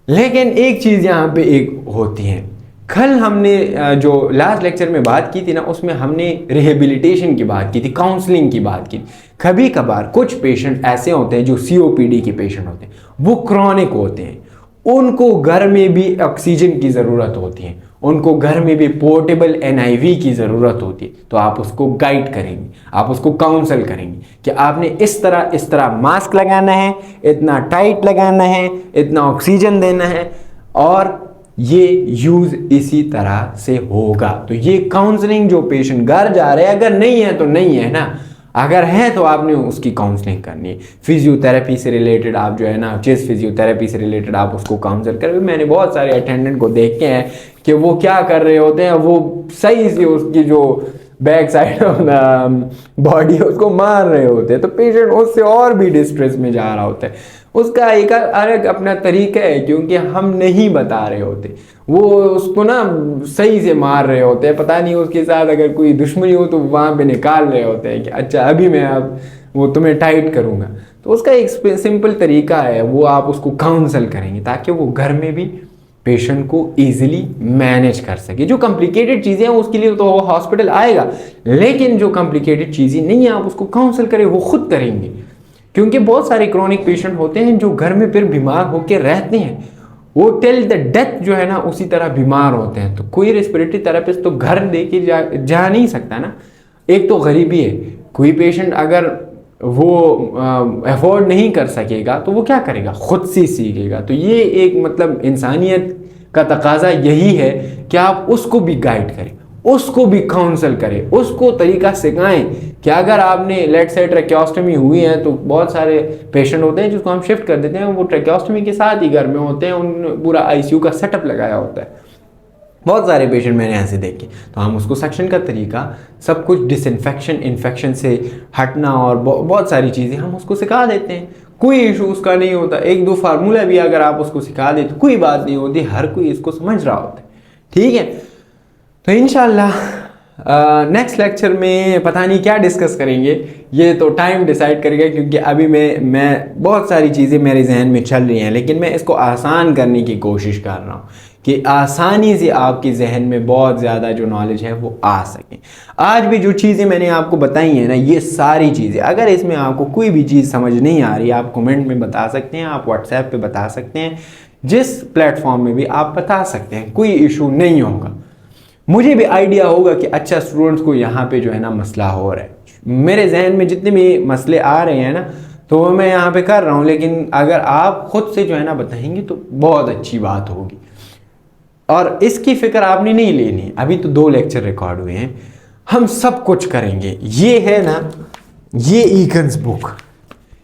लेकिन एक चीज़ यहाँ पे एक होती है, कल हमने जो लास्ट लेक्चर में बात की थी ना, उसमें हमने रिहेबिलिटेशन की बात की थी, काउंसलिंग की बात की। कभी कभार कुछ पेशेंट ऐसे होते हैं जो COPD के पेशेंट होते हैं, वो क्रॉनिक होते हैं, उनको घर में भी ऑक्सीजन की ज़रूरत होती है, उनको घर में भी पोर्टेबल NIV की ज़रूरत होती है। तो आप उसको गाइड करेंगे, आप उसको काउंसल करेंगे कि आपने इस तरह मास्क लगाना है, इतना टाइट लगाना है, इतना ऑक्सीजन देना है और ये यूज़ इसी तरह से होगा। तो ये काउंसलिंग जो पेशेंट घर जा रहे हैं, अगर नहीं है तो नहीं है ना, अगर है तो आपने उसकी काउंसलिंग करनी है। फिजियोथेरेपी से रिलेटेड आप जो है ना, चेस्ट फिजियोथेरेपी से रिलेटेड आप उसको काउंसल करें। मैंने बहुत सारे अटेंडेंट को देखे हैं कि वो क्या कर रहे होते हैं, वो सही से उसकी जो back side of the body है उसको मार रहे होते हैं, तो पेशेंट उससे और भी डिस्ट्रेस में जा रहा होता है। उसका एक अलग अपना तरीका है, क्योंकि हम नहीं बता रहे होते, वो उसको ना सही से मार रहे होते हैं। पता नहीं उसके साथ अगर कोई दुश्मनी हो तो वहाँ पे निकाल रहे होते हैं कि अच्छा अभी मैं अब वो तुम्हें टाइट करूँगा। तो उसका एक सिंपल तरीका है, वो आप उसको काउंसल करेंगे ताकि वो घर में भी पेशेंट को ईजिली मैनेज कर सके। जो कॉम्प्लिकेटेड चीज़ें हैं उसके लिए तो वो हॉस्पिटल आएगा, लेकिन जो कॉम्प्लिकेटेड चीज़ें नहीं है आप उसको काउंसल करें, वो खुद करेंगे। क्योंकि बहुत सारे क्रॉनिक पेशेंट होते हैं जो घर में फिर बीमार होकर रहते हैं, वो टिल द डेथ जो है ना उसी तरह बीमार होते हैं। तो कोई रेस्पिरेटरी थेरेपिस्ट तो घर लेके जा नहीं सकता ना। एक तो गरीबी है, कोई पेशेंट अगर वो अफोर्ड नहीं कर सकेगा तो वो क्या करेगा, खुद से सीखेगा। तो ये एक मतलब इंसानियत का तकाजा यही है कि आप उसको भी गाइड करें, उसको भी काउंसल करें, उसको तरीका सिखाएं कि अगर आपने लेट से ट्रैकियोस्टमी हुई है तो बहुत सारे पेशेंट होते हैं जिसको हम शिफ्ट कर देते हैं, वो ट्रैकियोस्टमी के साथ ही घर में होते हैं, उन पूरा आईसीयू का सेटअप लगाया होता है। बहुत सारे पेशेंट मैंने ऐसे देखे, तो हम उसको सेक्शन का तरीका सब कुछ, डिसइंफेक्शन, इन्फेक्शन से हटना और बहुत सारी चीज़ें हम उसको सिखा देते हैं। कोई इशू उसका नहीं होता। एक दो फार्मूला भी अगर आप उसको सिखा दें तो कोई बात नहीं होती, हर कोई इसको समझ रहा होता है। ठीक है, तो इंशाल्लाह नेक्स्ट लेक्चर में पता नहीं क्या डिस्कस करेंगे, ये तो टाइम डिसाइड करेगा, क्योंकि अभी मैं बहुत सारी चीज़ें मेरे जहन में चल रही हैं, लेकिन मैं इसको आसान करने की कोशिश कर रहा हूँ कि आसानी से आपके जहन में बहुत ज़्यादा जो नॉलेज है वो आ सके। आज भी जो चीज़ें मैंने आपको बताई हैं ना, ये सारी चीज़ें, अगर इसमें आपको कोई भी चीज़ समझ नहीं आ रही, आप कमेंट में बता सकते हैं, आप व्हाट्सएप पे बता सकते हैं, जिस प्लेटफॉर्म में भी आप बता सकते हैं, कोई इशू नहीं होगा। मुझे भी आइडिया होगा कि अच्छा स्टूडेंट्स को यहाँ पे जो है ना मसला हो रहा है। मेरे जहन में जितने भी मसले आ रहे हैं ना तो वो मैं यहाँ पे कर रहा हूँ, लेकिन अगर आप खुद से जो है ना बताएंगे तो बहुत अच्छी बात होगी। और इसकी फिक्र आपने नहीं लेनी, अभी तो 2 लेक्चर रिकॉर्ड हुए हैं, हम सब कुछ करेंगे। ये है ना, ये ईगन्स बुक,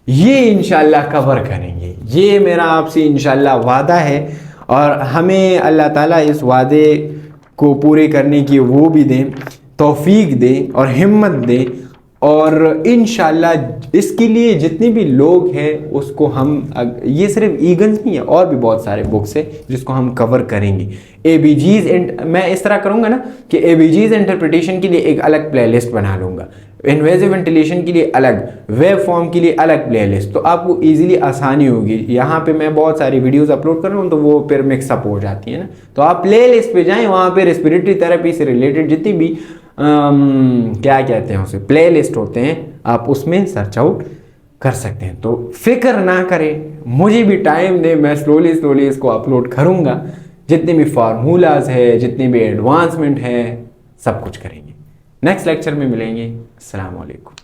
ये इंशाल्लाह कवर करेंगे, ये मेरा आपसे इंशाल्लाह वादा है। और हमें अल्लाह ताला इस वादे को पूरे करने की वो भी दें, तौफीक दें और हिम्मत दें। और इंशाल्लाह इसके लिए जितने भी लोग हैं उसको हम, ये सिर्फ ईगन्स नहीं है, और भी बहुत सारे बुक्स हैं जिसको हम कवर करेंगे। ABGs, मैं इस तरह करूँगा ना कि ABGs इंटरप्रिटेशन के लिए एक अलग प्लेलिस्ट बना लूँगा, इन्वेजिव वेंटिलेशन के लिए अलग, वेब फॉर्म के लिए अलग प्लेलिस्ट, तो आपको इजीली आसानी होगी। यहाँ पे मैं बहुत सारी वीडियोस अपलोड कर रहा हूँ तो वो फिर मिक्सअप हो जाती है ना, तो आप प्लेलिस्ट पे जाएं, वहाँ पे रेस्पिरेटरी थेरेपी से रिलेटेड जितनी भी क्या कहते हैं उसे प्लेलिस्ट होते हैं, आप उसमें सर्च आउट कर सकते हैं। तो फिक्र ना करें, मुझे भी टाइम दे, मैं स्लोली इसको अपलोड करूँगा। जितने भी फार्मूलाज है, जितने भी एडवांसमेंट है, सब कुछ करेंगे। नेक्स्ट लेक्चर में मिलेंगे। अस्सलाम वालेकुम।